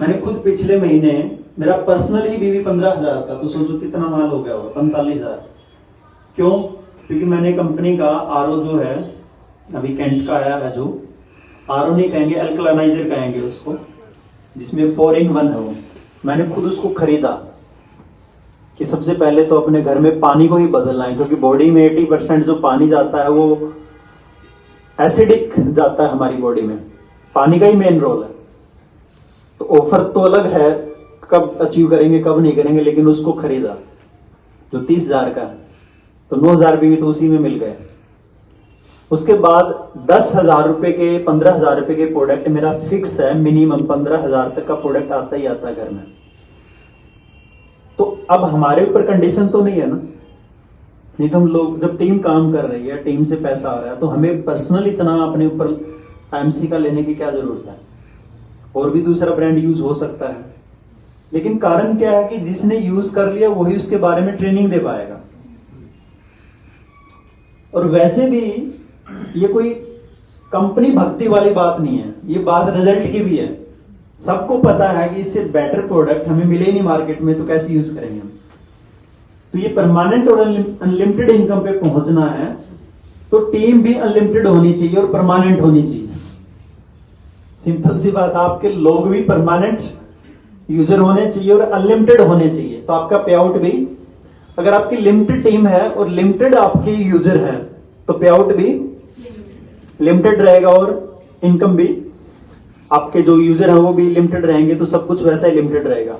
मैंने खुद पिछले महीने मेरा पर्सनल ही बीवी 15,000 था, तो सोचो कितना माल हो गया होगा, 45,000। क्यों? क्योंकि मैंने कंपनी का आरओ जो है अभी कैंट का आया है, जो आरओ नहीं कहेंगे, अल्कलाइजर कहेंगे उसको, जिसमें 4-in-1 है, वो मैंने खुद उसको खरीदा कि सबसे पहले तो अपने घर में पानी को ही बदलना है, क्योंकि बॉडी में 80% जो पानी जाता है वो एसिडिक जाता है हमारी बॉडी में, पानी का ही मेन रोल है। तो ऑफर तो अलग है, कब अचीव करेंगे कब नहीं करेंगे, लेकिन उसको खरीदा जो 30,000 का है, तो 9,000 भी तो उसी में मिल गए। उसके बाद 10,000 रुपए के, 15,000 रुपए के प्रोडक्ट मेरा फिक्स है, मिनिमम 15,000 तक का प्रोडक्ट आता ही आता है घर में। तो अब हमारे ऊपर कंडीशन तो नहीं है ना, नहीं तो हम लोग जब टीम काम कर रही है, टीम से पैसा आ रहा है, तो हमें पर्सनल इतना अपने ऊपर एमसी का लेने की क्या जरूरत है। और भी दूसरा ब्रांड यूज हो सकता है, लेकिन कारण क्या है कि जिसने यूज कर लिया वही उसके बारे में ट्रेनिंग दे पाएगा। और वैसे भी ये कोई कंपनी भक्ति वाली बात नहीं है, ये बात रिजल्ट की भी है। सबको पता है कि इससे बेटर प्रोडक्ट हमें मिले नहीं मार्केट में, तो कैसे यूज करेंगे हम। तो ये परमानेंट और अनलिमिटेड इनकम पे पहुंचना है, तो टीम भी अनलिमिटेड होनी चाहिए और परमानेंट होनी चाहिए। सिंपल सी बात, आपके लोग भी परमानेंट यूजर होने चाहिए और अनलिमिटेड होने चाहिए, तो आपका पे आउट भी, अगर आपकी लिमिटेड टीम है और लिमिटेड आपके यूजर हैं, तो पे आउट भी लिमिटेड रहेगा और इनकम भी, आपके जो यूजर हैं वो भी लिमिटेड रहेंगे, तो सब कुछ वैसा ही लिमिटेड रहेगा।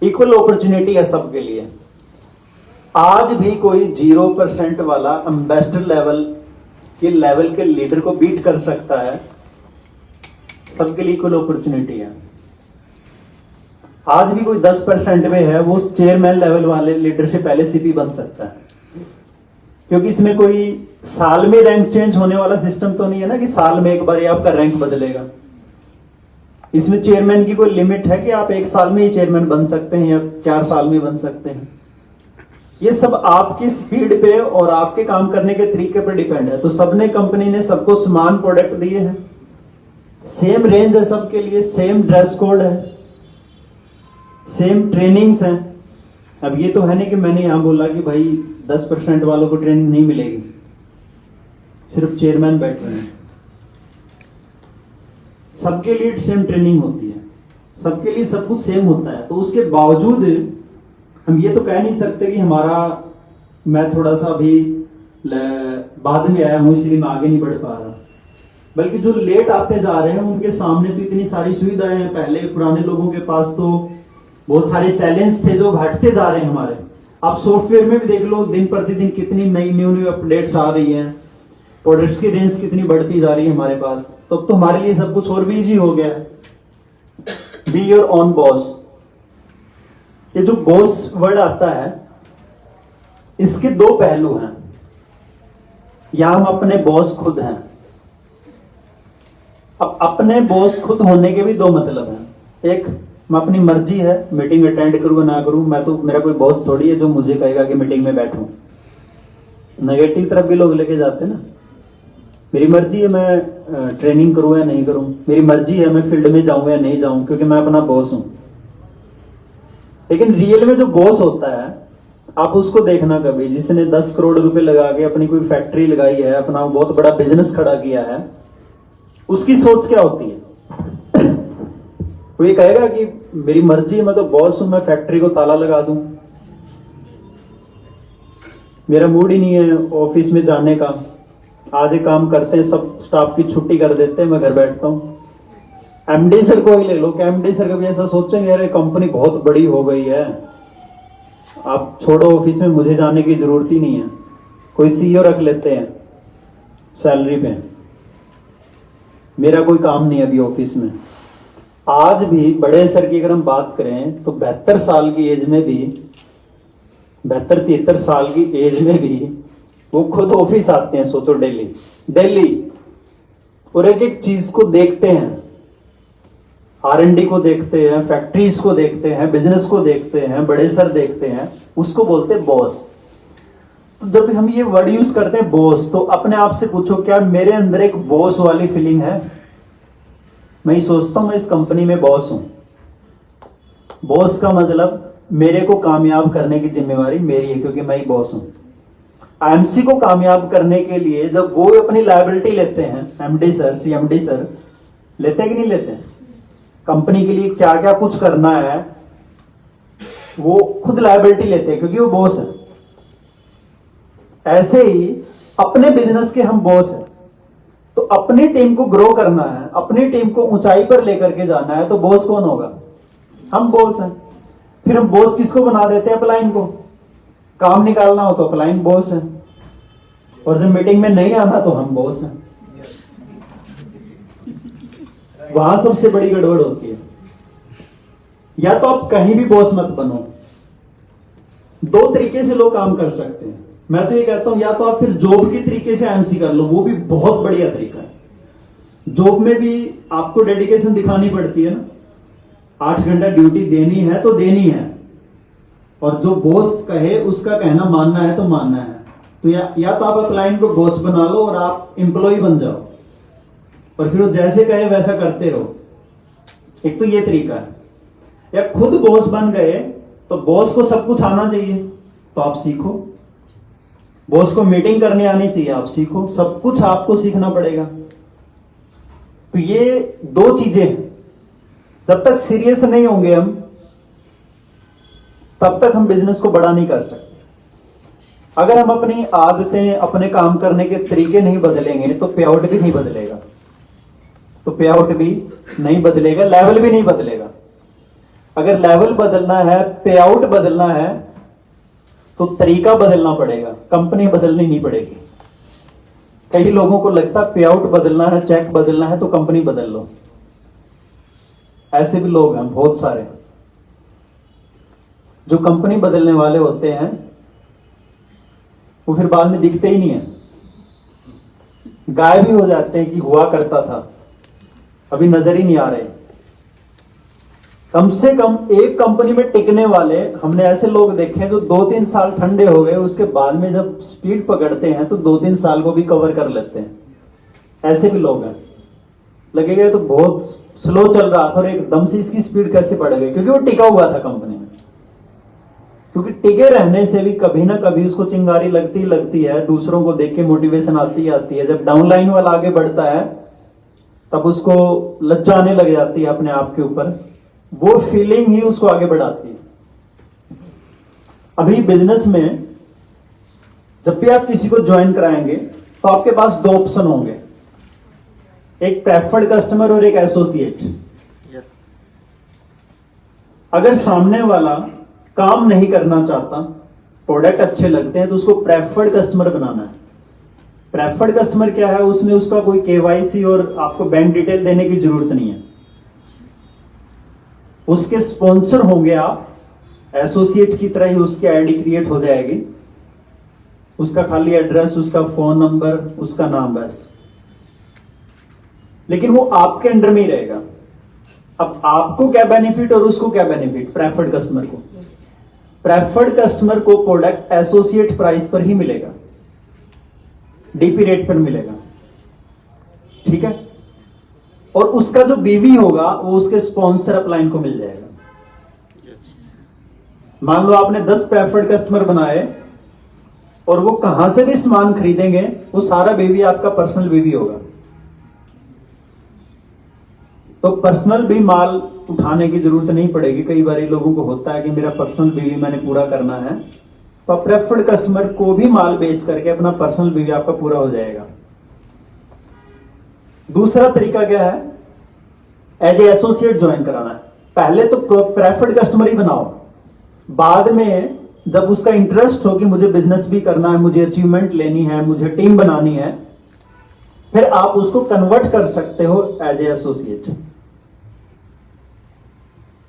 इक्वल अपॉर्चुनिटी है सबके लिए। आज भी कोई 0% वाला एम्बेसडर लेवल के लेवल के लीडर को बीट कर सकता है, सबके लिए इक्वल अपॉर्चुनिटी है। आज भी कोई 10% में है, वो चेयरमैन लेवल वाले लीडर से पहले सीपी बन सकता है, क्योंकि इसमें कोई साल में रैंक चेंज होने वाला सिस्टम तो नहीं है ना कि साल में एक बार ही आपका रैंक बदलेगा। इसमें चेयरमैन की कोई लिमिट है कि आप 1 साल में ही चेयरमैन बन सकते हैं या 4 साल में बन सकते हैं। ये सब आपकी स्पीड पे और आपके काम करने के तरीके पर डिपेंड है। तो सबने, कंपनी ने सबको समान प्रोडक्ट दिए हैं, सेम रेंज है सबके लिए, सेम ड्रेस कोड है, सेम ट्रेनिंग्स हैं, अब ये तो है नहीं कि मैंने यहाँ बोला कि भाई 10% वालों को ट्रेनिंग नहीं मिलेगी, सिर्फ चेयरमैन बैठ रहे हैं। सबके लिए सेम ट्रेनिंग होती है, सबके लिए सब कुछ सेम होता है। तो उसके बावजूद हम ये तो कह नहीं सकते कि मैं थोड़ा सा अभी बाद में आया हूं इसलिए मैं आगे नहीं बढ़ पा रहा, बल्कि जो लेट आते जा रहे हैं उनके सामने तो इतनी सारी सुविधाएं हैं। पहले पुराने लोगों के पास तो बहुत सारे चैलेंज थे जो घटते जा रहे हैं हमारे। आप सॉफ्टवेयर में भी देख लो, दिन प्रतिदिन कितनी नई न्यू अपडेट्स आ रही हैं, प्रोडक्ट्स की रेंज कितनी बढ़ती जा रही है हमारे पास। तो हमारे लिए सब कुछ और भी इजी हो गया। बी योर ओन बॉस, ये जो बॉस वर्ड आता है इसके दो पहलू हैं। या हम अपने बॉस खुद हैं। अब अपने बॉस खुद होने के भी दो मतलब हैं। एक, मैं अपनी मर्जी है मीटिंग अटेंड करूँ ना करूँ, मैं तो, मेरा कोई बॉस थोड़ी है जो मुझे कहेगा कि मीटिंग में बैठूं। नेगेटिव तरफ भी लोग लेके जाते हैं ना। मेरी मर्जी है मैं ट्रेनिंग करूँ या नहीं करूँ, मेरी मर्जी है मैं फील्ड में जाऊं या नहीं जाऊं, क्योंकि मैं अपना बॉस हूं। लेकिन रियल में जो बॉस होता है आप उसको देखना कभी, जिसने 10 करोड़ रुपए लगा के अपनी कोई फैक्ट्री लगाई है, अपना बहुत बड़ा बिजनेस खड़ा किया है, उसकी सोच क्या होती है? वो ये कहेगा कि मेरी मर्जी है, मैं तो बॉस हूं, मैं फैक्ट्री को ताला लगा दूं, मेरा मूड ही नहीं है ऑफिस में जाने का, आज एक काम करते हैं सब स्टाफ की छुट्टी कर देते हैं, मैं घर बैठता हूं। एमडी सर को ही ले लो, कि एमडी सर कभी ऐसा सोचेंगे अरे कंपनी बहुत बड़ी हो गई है, आप छोड़ो ऑफिस में, मुझे जाने की जरूरत ही नहीं है, कोई सीईओ रख लेते हैं सैलरी पे, मेरा कोई काम नहीं है अभी ऑफिस में। आज भी बड़े सर की अगर हम बात करें तो 72 साल की एज में भी, 72-73 साल की एज में भी वो खुद ऑफिस आते हैं, सोचो डेली, और एक एक चीज को देखते हैं, R&D को देखते हैं, फैक्ट्रीज को देखते हैं, बिजनेस को देखते हैं, बड़े सर देखते हैं, उसको बोलते हैं बॉस। तो जब हम ये वर्ड यूज करते हैं बॉस, तो अपने आप से पूछो क्या मेरे अंदर एक बॉस वाली फीलिंग है? मैं सोचता हूं मैं इस कंपनी में बॉस हूं। बॉस का मतलब मेरे को कामयाब करने की जिम्मेवारी मेरी है, क्योंकि मैं ही बॉस हूं। आईएमसी को कामयाब करने के लिए जब वो अपनी लायबिलिटी लेते हैं, एमडी सर, सीएमडी सर लेते हैं कि नहीं लेते हैं? कंपनी के लिए क्या क्या कुछ करना है वो खुद लायबिलिटी लेते हैं, क्योंकि वो बॉस है। ऐसे ही अपने बिजनेस के हम बॉस हैं। तो अपनी टीम को ग्रो करना है, अपनी टीम को ऊंचाई पर लेकर के जाना है, तो बॉस कौन होगा? हम बॉस हैं। फिर हम बॉस किसको बना देते हैं? अपलाइन को। काम निकालना हो तो अपलाइन बॉस है, और जब मीटिंग में नहीं आना तो हम बॉस हैं। वहां सबसे बड़ी गड़बड़ होती है। या तो आप कहीं भी बॉस मत बनो। दो तरीके से लोग काम कर सकते हैं। मैं तो ये कहता हूं या तो आप फिर जॉब के तरीके से एमसी कर लो, वो भी बहुत बढ़िया तरीका है। जॉब में भी आपको डेडिकेशन दिखानी पड़ती है ना, 8 घंटा ड्यूटी देनी है तो देनी है, और जो बॉस कहे उसका कहना मानना है तो मानना है। तो या तो आप अपलाइन को बॉस बना लो और आप एम्प्लॉय बन जाओ, और फिर वो जैसे कहे वैसा करते रहो। एक तो ये तरीका है। या खुद बॉस बन गए तो बॉस को सब कुछ आना चाहिए, तो आप सीखो। बॉस को मीटिंग करनी आनी चाहिए, आप सीखो। सब कुछ आपको सीखना पड़ेगा। तो ये दो चीजें हैं। जब तक सीरियस नहीं होंगे हम, तब तक हम बिजनेस को बड़ा नहीं कर सकते। अगर हम अपनी आदतें, अपने काम करने के तरीके नहीं बदलेंगे तो पे आउट भी नहीं बदलेगा। तो पे आउट भी नहीं बदलेगा, लेवल भी नहीं बदलेगा। अगर लेवल बदलना है, पे आउट बदलना है, तो तरीका बदलना पड़ेगा, कंपनी बदलनी नहीं पड़ेगी। कई लोगों को लगता है पे आउट बदलना है, चेक बदलना है तो कंपनी बदल लो। ऐसे भी लोग हैं बहुत सारे। जो कंपनी बदलने वाले होते हैं वो फिर बाद में दिखते ही नहीं है, गायब ही हो जाते हैं कि हुआ करता था, अभी नजर ही नहीं आ रहे। कम से कम एक कंपनी में टिकने वाले हमने ऐसे लोग देखे हैं जो 2-3 साल ठंडे हो गए, उसके बाद में जब स्पीड पकड़ते हैं तो 2-3 साल को भी कवर कर लेते हैं। ऐसे भी लोग हैं। लगेगा तो बहुत स्लो चल रहा था और एकदम से इसकी स्पीड कैसे बढ़ गई, क्योंकि वो टिका हुआ था कंपनी में। क्योंकि टिके रहने से भी कभी ना कभी उसको चिंगारी लगती है, दूसरों को देख के मोटिवेशन आती है। जब डाउनलाइन वाला आगे बढ़ता है तब उसको लज्जा आने लग जाती है अपने आप के ऊपर, वो फीलिंग ही उसको आगे बढ़ाती है। अभी बिजनेस में जब भी आप किसी को ज्वाइन कराएंगे तो आपके पास दो ऑप्शन होंगे, एक प्रेफर्ड कस्टमर और एक एसोसिएट। अगर सामने वाला काम नहीं करना चाहता, प्रोडक्ट अच्छे लगते हैं, तो उसको प्रेफर्ड कस्टमर बनाना है। प्रेफर्ड कस्टमर क्या है, उसमें उसका कोई केवाईसी और आपको बैंक डिटेल देने की जरूरत नहीं है, उसके स्पॉन्सर होंगे आप, एसोसिएट की तरह ही उसकी आईडी क्रिएट हो जाएगी, उसका खाली एड्रेस, उसका फोन नंबर, उसका नाम, बस। लेकिन वो आपके अंडर में ही रहेगा। अब आपको क्या बेनिफिट और उसको क्या बेनिफिट, प्रेफर्ड कस्टमर को? प्रेफर्ड कस्टमर को प्रोडक्ट एसोसिएट प्राइस पर ही मिलेगा, डीपी रेट पर मिलेगा, ठीक है। और उसका जो बीवी होगा वो उसके स्पॉन्सर अपलाइन को मिल जाएगा। मान लो आपने 10 प्रेफर्ड कस्टमर बनाए और वो कहां से भी सामान खरीदेंगे, वो सारा बीवी आपका पर्सनल बीवी होगा। तो पर्सनल भी माल उठाने की जरूरत नहीं पड़ेगी। कई बार लोगों को होता है कि मेरा पर्सनल बीवी मैंने पूरा करना है, तो आप प्रेफर्ड कस्टमर को भी माल बेच करके अपना पर्सनल बीवी आपका पूरा हो जाएगा। दूसरा तरीका क्या है, एज ए एसोसिएट ज्वाइन कराना है। पहले तो प्रेफर्ड कस्टमर ही बनाओ, बाद में जब उसका इंटरेस्ट हो कि मुझे बिजनेस भी करना है, मुझे अचीवमेंट लेनी है, मुझे टीम बनानी है, फिर आप उसको कन्वर्ट कर सकते हो एज ए एसोसिएट।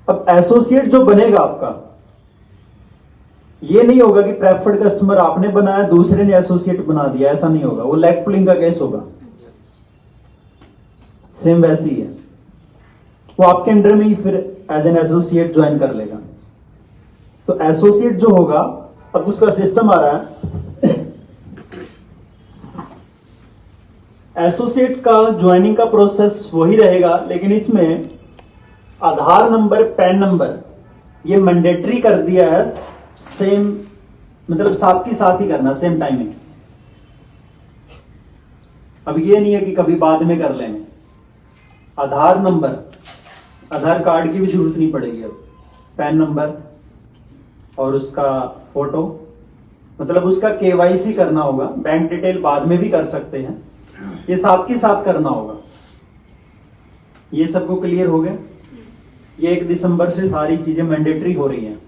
अब एसोसिएट जो बनेगा आपका, ये नहीं होगा कि प्रेफर्ड कस्टमर आपने बनाया दूसरे ने एसोसिएट बना दिया, ऐसा नहीं होगा। वो लेग पुलिंग का केस होगा, सेम वैसी ही है। वो आपके अंडर में ही फिर एज एन एसोसिएट ज्वाइन कर लेगा। तो एसोसिएट जो होगा, अब उसका सिस्टम आ रहा है। एसोसिएट का ज्वाइनिंग का प्रोसेस वही रहेगा, लेकिन इसमें आधार नंबर, पैन नंबर ये मैंडेटरी कर दिया है। सेम मतलब साथ की साथ ही करना, सेम टाइमिंग। अब ये नहीं है कि कभी बाद में कर लेंगे। आधार नंबर, आधार कार्ड की भी जरूरत नहीं पड़ेगी अब, पैन नंबर और उसका फोटो, मतलब उसका केवाईसी करना होगा। बैंक डिटेल बाद में भी कर सकते हैं, ये साथ की साथ करना होगा। ये सबको क्लियर हो गया? ये 1 दिसंबर से सारी चीजें मैंडेटरी हो रही हैं।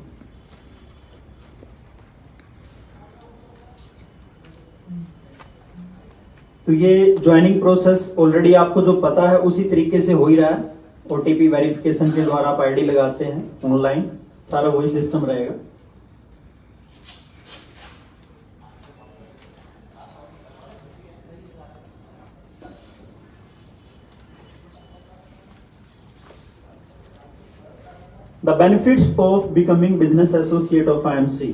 तो ये ज्वाइनिंग प्रोसेस ऑलरेडी आपको जो पता है उसी तरीके से हो ही रहा है। ओटीपी वेरिफिकेशन के द्वारा आप आईडी लगाते हैं ऑनलाइन, सारा वही सिस्टम रहेगा। The benefits of becoming business associate of IMC।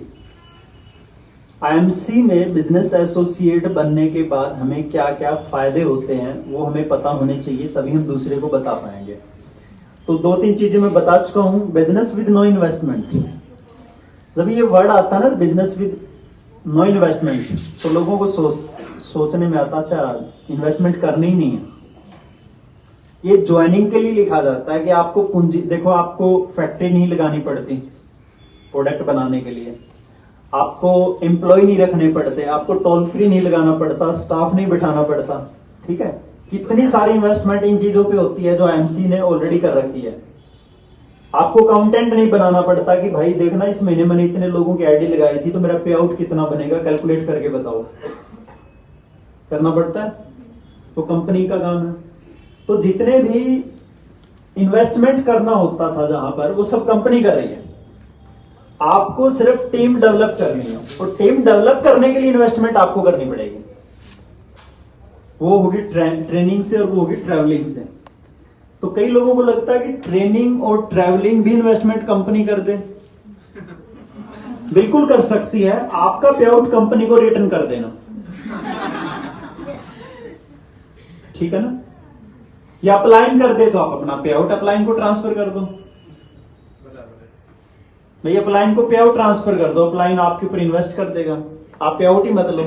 IMC में बिजनेस एसोसिएट बनने के बाद हमें क्या क्या फायदे होते हैं वो हमें पता होने चाहिए, तभी हम दूसरे को बता पाएंगे। तो 2-3 चीजें मैं बता चुका हूं। बिजनेस विद नो इन्वेस्टमेंट, जब ये वर्ड आता है ना बिजनेस विद नो इन्वेस्टमेंट, तो लोगों को सोचने में आता अच्छा इन्वेस्टमेंट करनी ही नहीं है। ये ज्वाइनिंग के लिए लिखा जाता है कि आपको पूंजी, देखो आपको फैक्ट्री नहीं लगानी पड़ती प्रोडक्ट बनाने के लिए, आपको एम्प्लॉय नहीं रखने पड़ते, आपको टोल फ्री नहीं लगाना पड़ता, स्टाफ नहीं बिठाना पड़ता, ठीक है। कितनी सारी इन्वेस्टमेंट इन चीजों पे होती है जो एमसी ने ऑलरेडी कर रखी है। आपको अकाउंटेंट नहीं बनाना पड़ता कि भाई देखना इस महीने मैंने इतने लोगों की आईडी लगाई थी तो मेरा पे आउट कितना बनेगा, कैलकुलेट करके बताओ, करना पड़ता है, तो कंपनी का काम है। तो जितने भी इन्वेस्टमेंट करना होता था जहां पर, वो सब कंपनी कर रही है। आपको सिर्फ टीम डेवलप करनी है, और टीम डेवलप करने के लिए इन्वेस्टमेंट आपको करनी पड़ेगी। वो होगी ट्रेनिंग से और वो होगी ट्रैवलिंग से। तो कई लोगों को लगता है कि ट्रेनिंग और ट्रैवलिंग भी इन्वेस्टमेंट कंपनी कर दे। बिल्कुल कर सकती है, आपका पे आउट कंपनी को रिटर्न कर देना, ठीक है ना। या अपलाइन कर दे तो आप अपना पे आउट अपलाइन को ट्रांसफर कर दो। भाई अपलाइन को पे आउट ट्रांसफर कर दो, अपलाइन आपके ऊपर इन्वेस्ट कर देगा, आप पे आउट ही मत लो।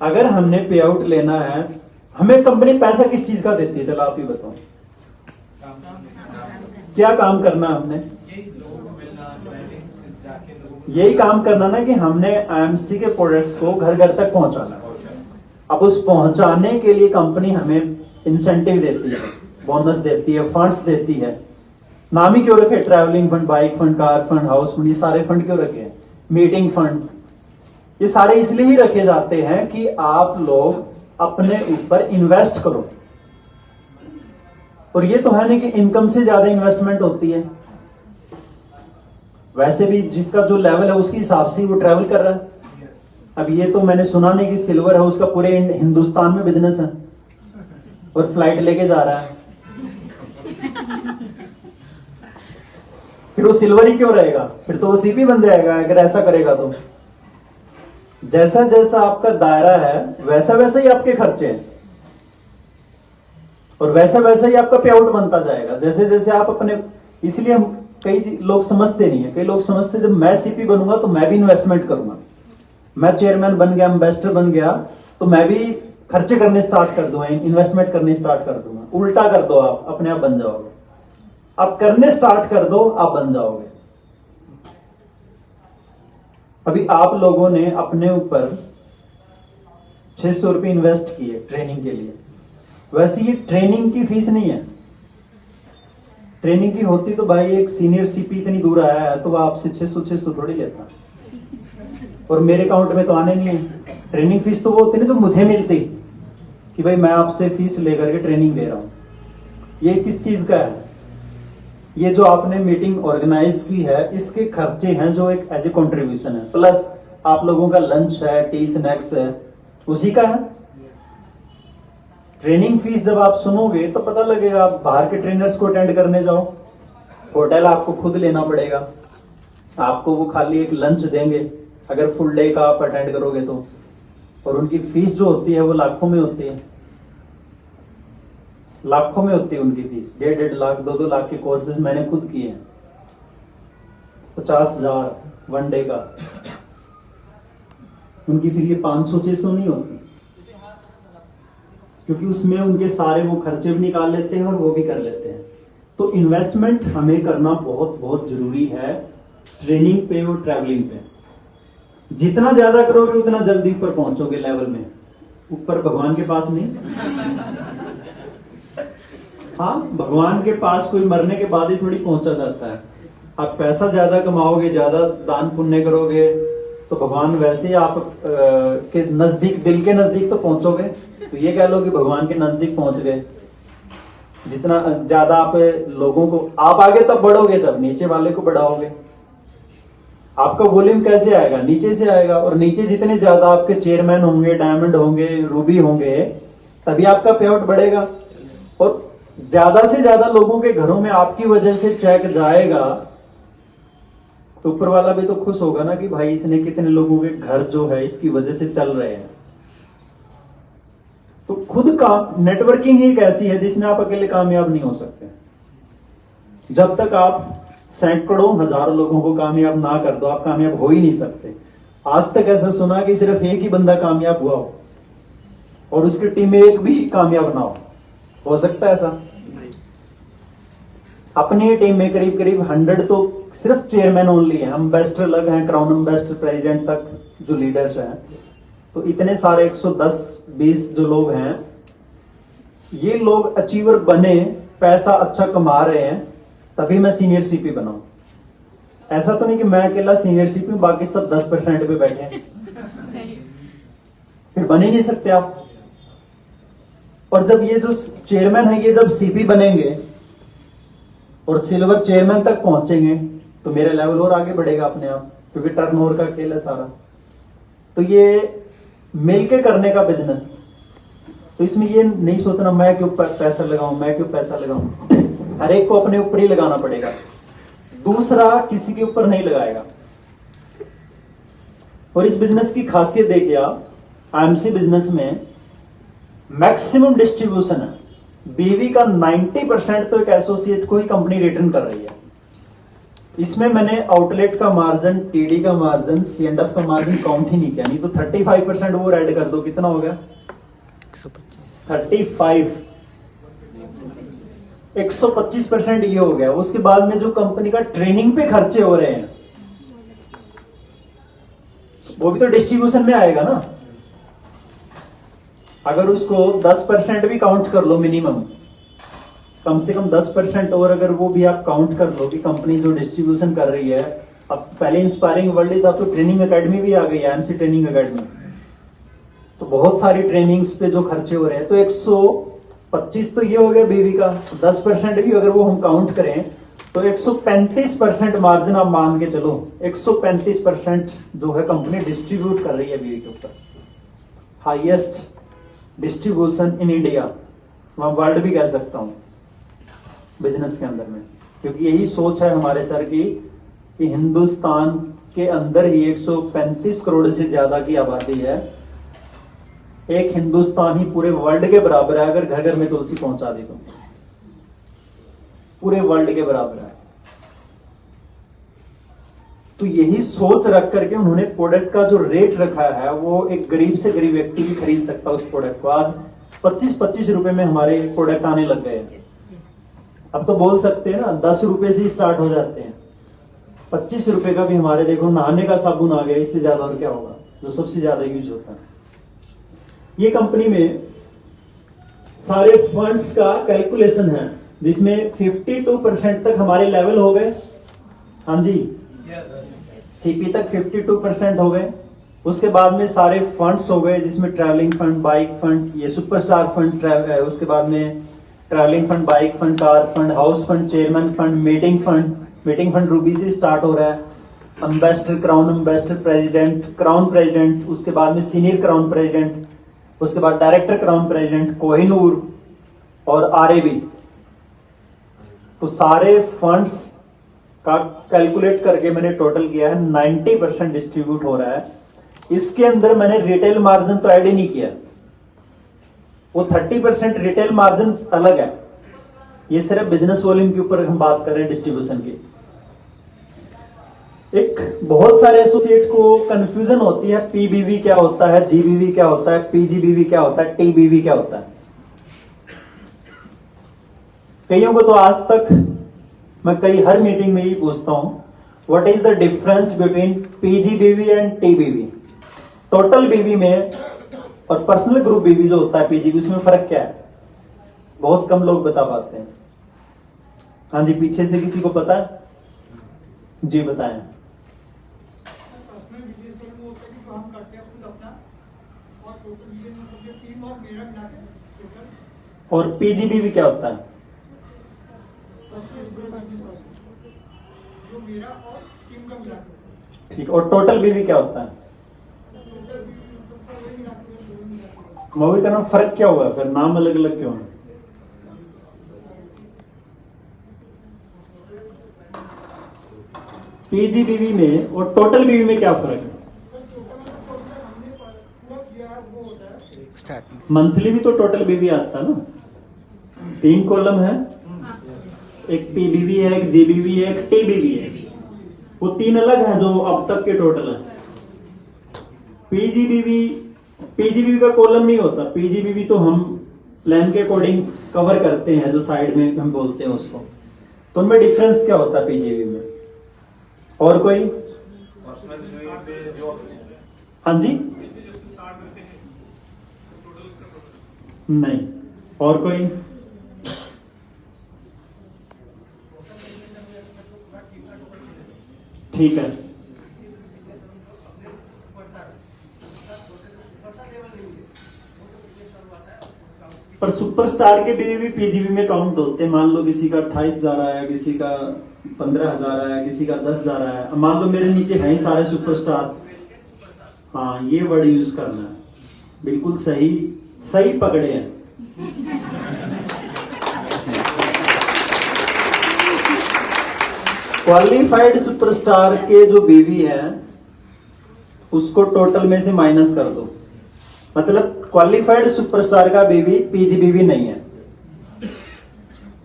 अगर हमने पे आउट लेना है, हमें कंपनी पैसा किस चीज का देती है, चलो आप ही बताओ, क्या काम करना हमने? यही काम करना ना कि हमने आईएमसी के प्रोडक्ट्स को घर घर तक पहुंचाना। अब उस पहुंचाने के लिए कंपनी हमें इंसेंटिव देती है, बोनस देती है, फंड्स देती है। नाम ही क्यों रखे, travelling fund, bike fund, car fund, house fund, ये सारे फंड क्यों रखे हैं? मीटिंग फंड, ये सारे इसलिए ही रखे जाते हैं कि आप लोग अपने ऊपर इन्वेस्ट करो। और ये तो है नहीं कि इनकम से ज्यादा इन्वेस्टमेंट होती है, वैसे भी जिसका जो लेवल है उसके हिसाब से वो ट्रैवल कर रहा है। अब ये तो मैंने सुना नहीं कि सिल्वर है उसका पूरे हिंदुस्तान में बिजनेस है और फ्लाइट लेके जा रहा है, फिर वो सिल्वर ही क्यों रहेगा? फिर तो वो सीपी बन जाएगा अगर ऐसा करेगा तो। जैसा जैसा आपका दायरा है वैसा वैसा ही आपके खर्चे हैं और वैसा वैसा ही आपका पे आउट बनता जाएगा जैसे जैसे आप अपने। इसलिए हम कई लोग समझते नहीं है, कई लोग समझते जब मैं सीपी बनूंगा तो मैं भी इन्वेस्टमेंट करूंगा, मैं चेयरमैन बन गया, एम्बेसडर बन गया तो मैं भी खर्चे करने स्टार्ट कर दूंगा, इन्वेस्टमेंट करने स्टार्ट कर दूंगा। उल्टा कर दो, आप अपने आप बन जाओगे। आप करने स्टार्ट कर दो, आप बन जाओगे। अभी आप लोगों ने अपने ऊपर 600 रुपये इन्वेस्ट किए ट्रेनिंग के लिए, वैसे ये ट्रेनिंग की फीस नहीं है। ट्रेनिंग की होती तो भाई एक सीनियर सीपी इतनी दूर आया है तो वह आपसे 600 थोड़ी लेता, और मेरे अकाउंट में तो आने नहीं है। ट्रेनिंग फीस तो वो होती नहीं तो मुझे मिलती कि भाई मैं आपसे फीस लेकर के ट्रेनिंग दे रहा हूं। ये किस चीज का है? ये जो आपने मीटिंग ऑर्गेनाइज की है इसके खर्चे हैं जो एक एज ए कॉन्ट्रीब्यूशन है, प्लस आप लोगों का लंच है, टी स्नैक्स है, उसी का है। ट्रेनिंग फीस जब आप सुनोगे तो पता लगेगा, आप बाहर के ट्रेनर्स को अटेंड करने जाओ, होटल आपको खुद लेना पड़ेगा, आपको वो खाली एक लंच देंगे अगर फुल डे का आप अटेंड करोगे तो, और उनकी फीस जो होती है वो लाखों में होती है, लाखों में होती है उनकी फीस। 1.5 लाख 2 लाख के कोर्सेज मैंने खुद किए हैं, 50,000 वन डे का। उनकी फिर ये 500-600 नहीं होती, क्योंकि उसमें उनके सारे वो खर्चे भी निकाल लेते हैं और वो भी कर लेते हैं। तो इन्वेस्टमेंट हमें करना बहुत बहुत जरूरी है ट्रेनिंग पे और ट्रैवलिंग पे। जितना ज्यादा करोगे उतना जल्दी ऊपर पहुंचोगे लेवल में, ऊपर भगवान के पास नहीं। हाँ, भगवान के पास कोई मरने के बाद ही थोड़ी पहुंचा जाता है। आप पैसा ज्यादा कमाओगे, ज्यादा दान पुण्य करोगे तो भगवान वैसे ही आप के नजदीक, दिल के नजदीक तो पहुंचोगे। तो ये कह लो कि भगवान के नजदीक पहुंच गए। जितना ज्यादा आप लोगों को, आप आगे तब बढ़ोगे तब नीचे वाले को बढ़ाओगे। आपका वॉल्यूम कैसे आएगा? नीचे से आएगा, और नीचे जितने ज्यादा आपके चेयरमैन होंगे, डायमंड होंगे, रूबी होंगे, तभी आपका पे आउट बढ़ेगा। और ज्यादा से ज्यादा लोगों के घरों में आपकी वजह से चेक जाएगा तो ऊपर वाला भी तो खुश होगा ना कि भाई इसने कितने लोगों के घर जो है इसकी वजह से चल रहे हैं। तो खुद का नेटवर्किंग ही एक ऐसी है जिसमें आप अकेले कामयाब नहीं हो सकते। जब तक आप सैकड़ों हजारों लोगों को कामयाब ना कर दो, आप कामयाब हो ही नहीं सकते। आज तक ऐसा सुना कि सिर्फ एक ही बंदा कामयाब हुआ हो और उसकी टीम में एक भी कामयाब ना हो सकता है ऐसा? अपनी टीम में करीब करीब 100 तो सिर्फ चेयरमैन ओनली है, एम्बेसडर अलग हैं, क्राउन एम्बेसडर, प्रेसिडेंट तक जो लीडर्स हैं। तो इतने सारे 110-20 जो लोग हैं, ये लोग अचीवर बने, पैसा अच्छा कमा रहे हैं, तभी मैं सीनियर सीपी बनाऊं। ऐसा तो नहीं कि मैं अकेला सीनियर सीपी हूं, बाकी सब 10% पे बैठे हैं, फिर बन ही नहीं सकते आप। और जब ये जो चेयरमैन है ये जब सीपी बनेंगे और सिल्वर चेयरमैन तक पहुंचेंगे तो मेरा लेवल और आगे बढ़ेगा अपने आप, क्योंकि टर्नओवर का खेल है सारा। तो ये मिलके करने का बिजनेस। तो इसमें ये नहीं सोचना मैं क्यों पैसा लगाऊं, मैं क्यों पैसा लगाऊं। हर एक को अपने ऊपर ही लगाना पड़ेगा, दूसरा किसी के ऊपर नहीं लगाएगा। और इस बिजनेस की खासियत देखिए आप, आईएमसी बिजनेस में मैक्सिमम डिस्ट्रीब्यूशन है। बीवी का 90% तो एक एसोसिएट को ही कंपनी रिटर्न कर रही है। इसमें मैंने आउटलेट का मार्जिन, टीडी का मार्जिन, C&F का मार्जिन काउंट ही नहीं किया, नहीं तो 35% वो ऐड कर दो, कितना हो गया 35, 125% ये हो गया। उसके बाद में जो कंपनी का ट्रेनिंग पे खर्चे हो रहे हैं वो भी तो डिस्ट्रीब्यूशन में आएगा ना। अगर उसको 10% भी काउंट कर लो मिनिमम, कम से कम 10% और अगर वो भी आप काउंट कर लो कि कंपनी जो डिस्ट्रीब्यूशन कर रही है, अब पहले इंस्पायरिंग वर्ल्ड था तो ट्रेनिंग एकेडमी भी आ गई है, एमसी ट्रेनिंग एकेडमी, तो बहुत सारी ट्रेनिंग्स पे जो खर्चे हो रहे हैं, तो 125 तो ये हो गया बीवी का, 10% भी अगर वो हम काउंट करें तो 135% मार्जिन आप मान के चलो, 135% जो है कंपनी डिस्ट्रीब्यूट कर रही है बीवी के ऊपर। हाईएस्ट डिस्ट्रीब्यूशन इन इंडिया, मैं वर्ल्ड भी कह सकता हूं बिजनेस के अंदर में, क्योंकि यही सोच है हमारे सर की कि हिंदुस्तान के अंदर ही 135 करोड़ से ज्यादा की आबादी है। एक हिंदुस्तान ही पूरे वर्ल्ड के बराबर है, अगर घर घर में तुलसी पहुंचा दी तो पूरे वर्ल्ड के बराबर है। तो यही सोच रख करके उन्होंने प्रोडक्ट का जो रेट रखा है वो एक गरीब से गरीब व्यक्ति भी खरीद सकता है उस प्रोडक्ट को। आज 25-25 रुपए में हमारे प्रोडक्ट आने लग गए हैं। अब तो बोल सकते हैं ना 10 रुपए से ही स्टार्ट हो जाते हैं, 25 रुपए का भी हमारे देखो नहाने का साबुन आ गया, इससे ज्यादा और क्या होगा जो सबसे ज्यादा यूज होता है। ये कंपनी में सारे फंड्स का कैलकुलेशन है जिसमें 52% तक हमारे लेवल हो गए। हाँ जी, सीपी तक 52% हो गए। उसके बाद में सारे फंड्स हो गए जिसमें ट्रैवलिंग फंड, बाइक फंड, ये सुपरस्टार फंड, उसके बाद में travelling fund, bike fund, car fund, house fund, chairman fund, meeting fund Ruby से स्टार्ट हो रहा है। Ambassador, crown ambassador, president, crown president, उसके बाद में सीनियर क्राउन प्रेसिडेंट, उसके बाद डायरेक्टर क्राउन प्रेसिडेंट, कोहिनूर और आरएबी। तो सारे फंड्स का कैलकुलेट करके मैंने टोटल किया है, 90% डिस्ट्रीब्यूट हो रहा है। इसके अंदर मैंने रिटेल मार्जिन तो ऐड ही नहीं किया, वो 30% रिटेल मार्जिन अलग है। ये सिर्फ बिजनेस वॉल्यूम के ऊपर हम बात कर रहे हैं डिस्ट्रीब्यूशन की। एक बहुत सारे एसोसिएट को कंफ्यूजन होती है, पीबीवी क्या होता है, जीबीवी क्या होता है, पीजीबीवी क्या होता है, टीबीवी क्या होता है। कईयों को तो आज तक मैं हर मीटिंग में ही पूछता हूं, what is the difference between PGBV and TBV. Total BV में और पर्सनल ग्रुप बीवी जो होता है पीजीबी, उसमें फर्क क्या है, बहुत कम लोग बता पाते हैं। हाँ जी, पीछे से किसी को पता है? जी बताएं। और पीजीबीवी क्या होता है? जो मेरा और टीम का मिला। ठीक, और टोटल बीवी क्या होता है? मूवी का नाम फर्क क्या हुआ, फिर नाम अलग अलग क्यों है? पीजीबीवी में और टोटल बीवी में क्या फर्क है? मंथली भी तो टोटल बीवी आता है ना, 3 कॉलम है, एक पीबीवी है, एक जीबीवी है, एक टीबीवी है। वो 3 अलग हैं जो अब तक के टोटल है। पीजीबीवी का कॉलम नहीं होता, पीजीबीवी तो हम प्लान के अकॉर्डिंग कवर करते हैं, जो साइड में हम बोलते हैं उसको। तो उनमें डिफरेंस क्या होता है पीजीबीवी में? और कोई? हाँ जी, नहीं। और कोई? ठीक है, पर सुपरस्टार के भी पीजीबी में काउंट होते हैं। मान लो किसी का 28,000 आया, किसी का 15,000 आया, किसी का 10,000 आया। मान लो मेरे नीचे हैं सारे सुपरस्टार। हाँ, ये वर्ड यूज करना है, बिल्कुल सही पकड़े हैं। क्वालिफाइड सुपरस्टार के जो बीवी है उसको टोटल में से माइनस कर दो, मतलब क्वालिफाइड सुपरस्टार का बीवी पीजीबीवी नहीं है।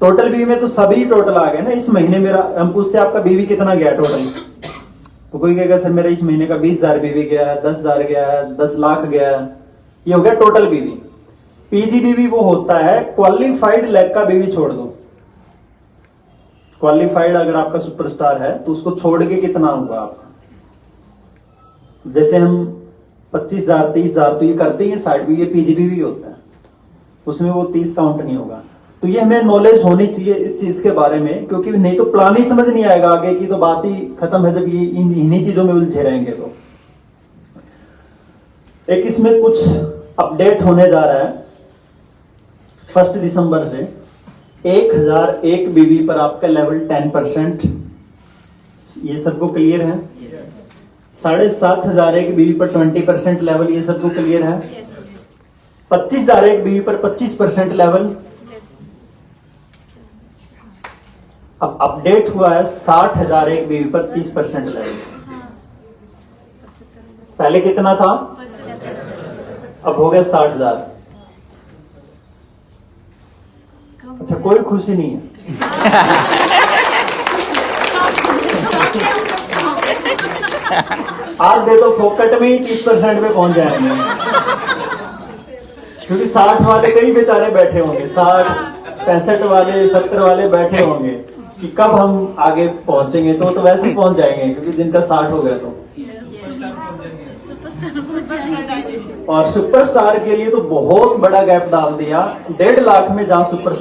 टोटल बीवी में तो सभी टोटल आ गए ना। इस महीने मेरा, हम पूछते हैं आपका बीवी कितना गया टोटल, तो कोई कहेगा सर मेरा इस महीने का 20,000 बीवी गया है, 10,000 गया है, 10 लाख गया है, ये हो गया टोटल बीवी। पीजीबीवी वो होता है क्वालिफाइड लेग का बीवी छोड़ दो। क्वालिफाइड अगर आपका सुपरस्टार है तो उसको छोड़ के कितना होगा आपका, जैसे हम 25,000 30,000 तो ये करते ही है साइड भी, ये पीजीबीवी होता है, उसमें वो 30 काउंट नहीं होगा। तो ये हमें नॉलेज होनी चाहिए इस चीज के बारे में, क्योंकि नहीं तो प्लान ही समझ नहीं आएगा आगे की, तो बात ही खत्म है जब ये इन्हीं चीजों में उलझे रहेंगे। तो एक इसमें कुछ अपडेट होने जा रहा है 1 दिसंबर से। 1001 बीवी पर आपका लेवल 10%, ये सबको क्लियर है। 7,501 बीवी पर 20% लेवल, ये सबको क्लियर है। 25,001 बीवी पर 25% लेवल। अब अपडेट हुआ है 60,001 बीवी पर 30% लेवल। पहले कितना था, अब हो गया 60,000। अच्छा, कोई खुशी नहीं है। आज दे तो फोकट में ही 30% पे पहुंच जाएंगे, क्योंकि 60 वाले कई बेचारे बैठे होंगे, 60 65 वाले 70 वाले बैठे होंगे कि कब हम आगे पहुंचेंगे। तो वैसे ही पहुंच जाएंगे, क्योंकि जिनका 60 हो गया तो। और सुपरस्टार के लिए तो बहुत बड़ा गैप डाल दिया। 1.5 लाख में जहां सुपरस्टार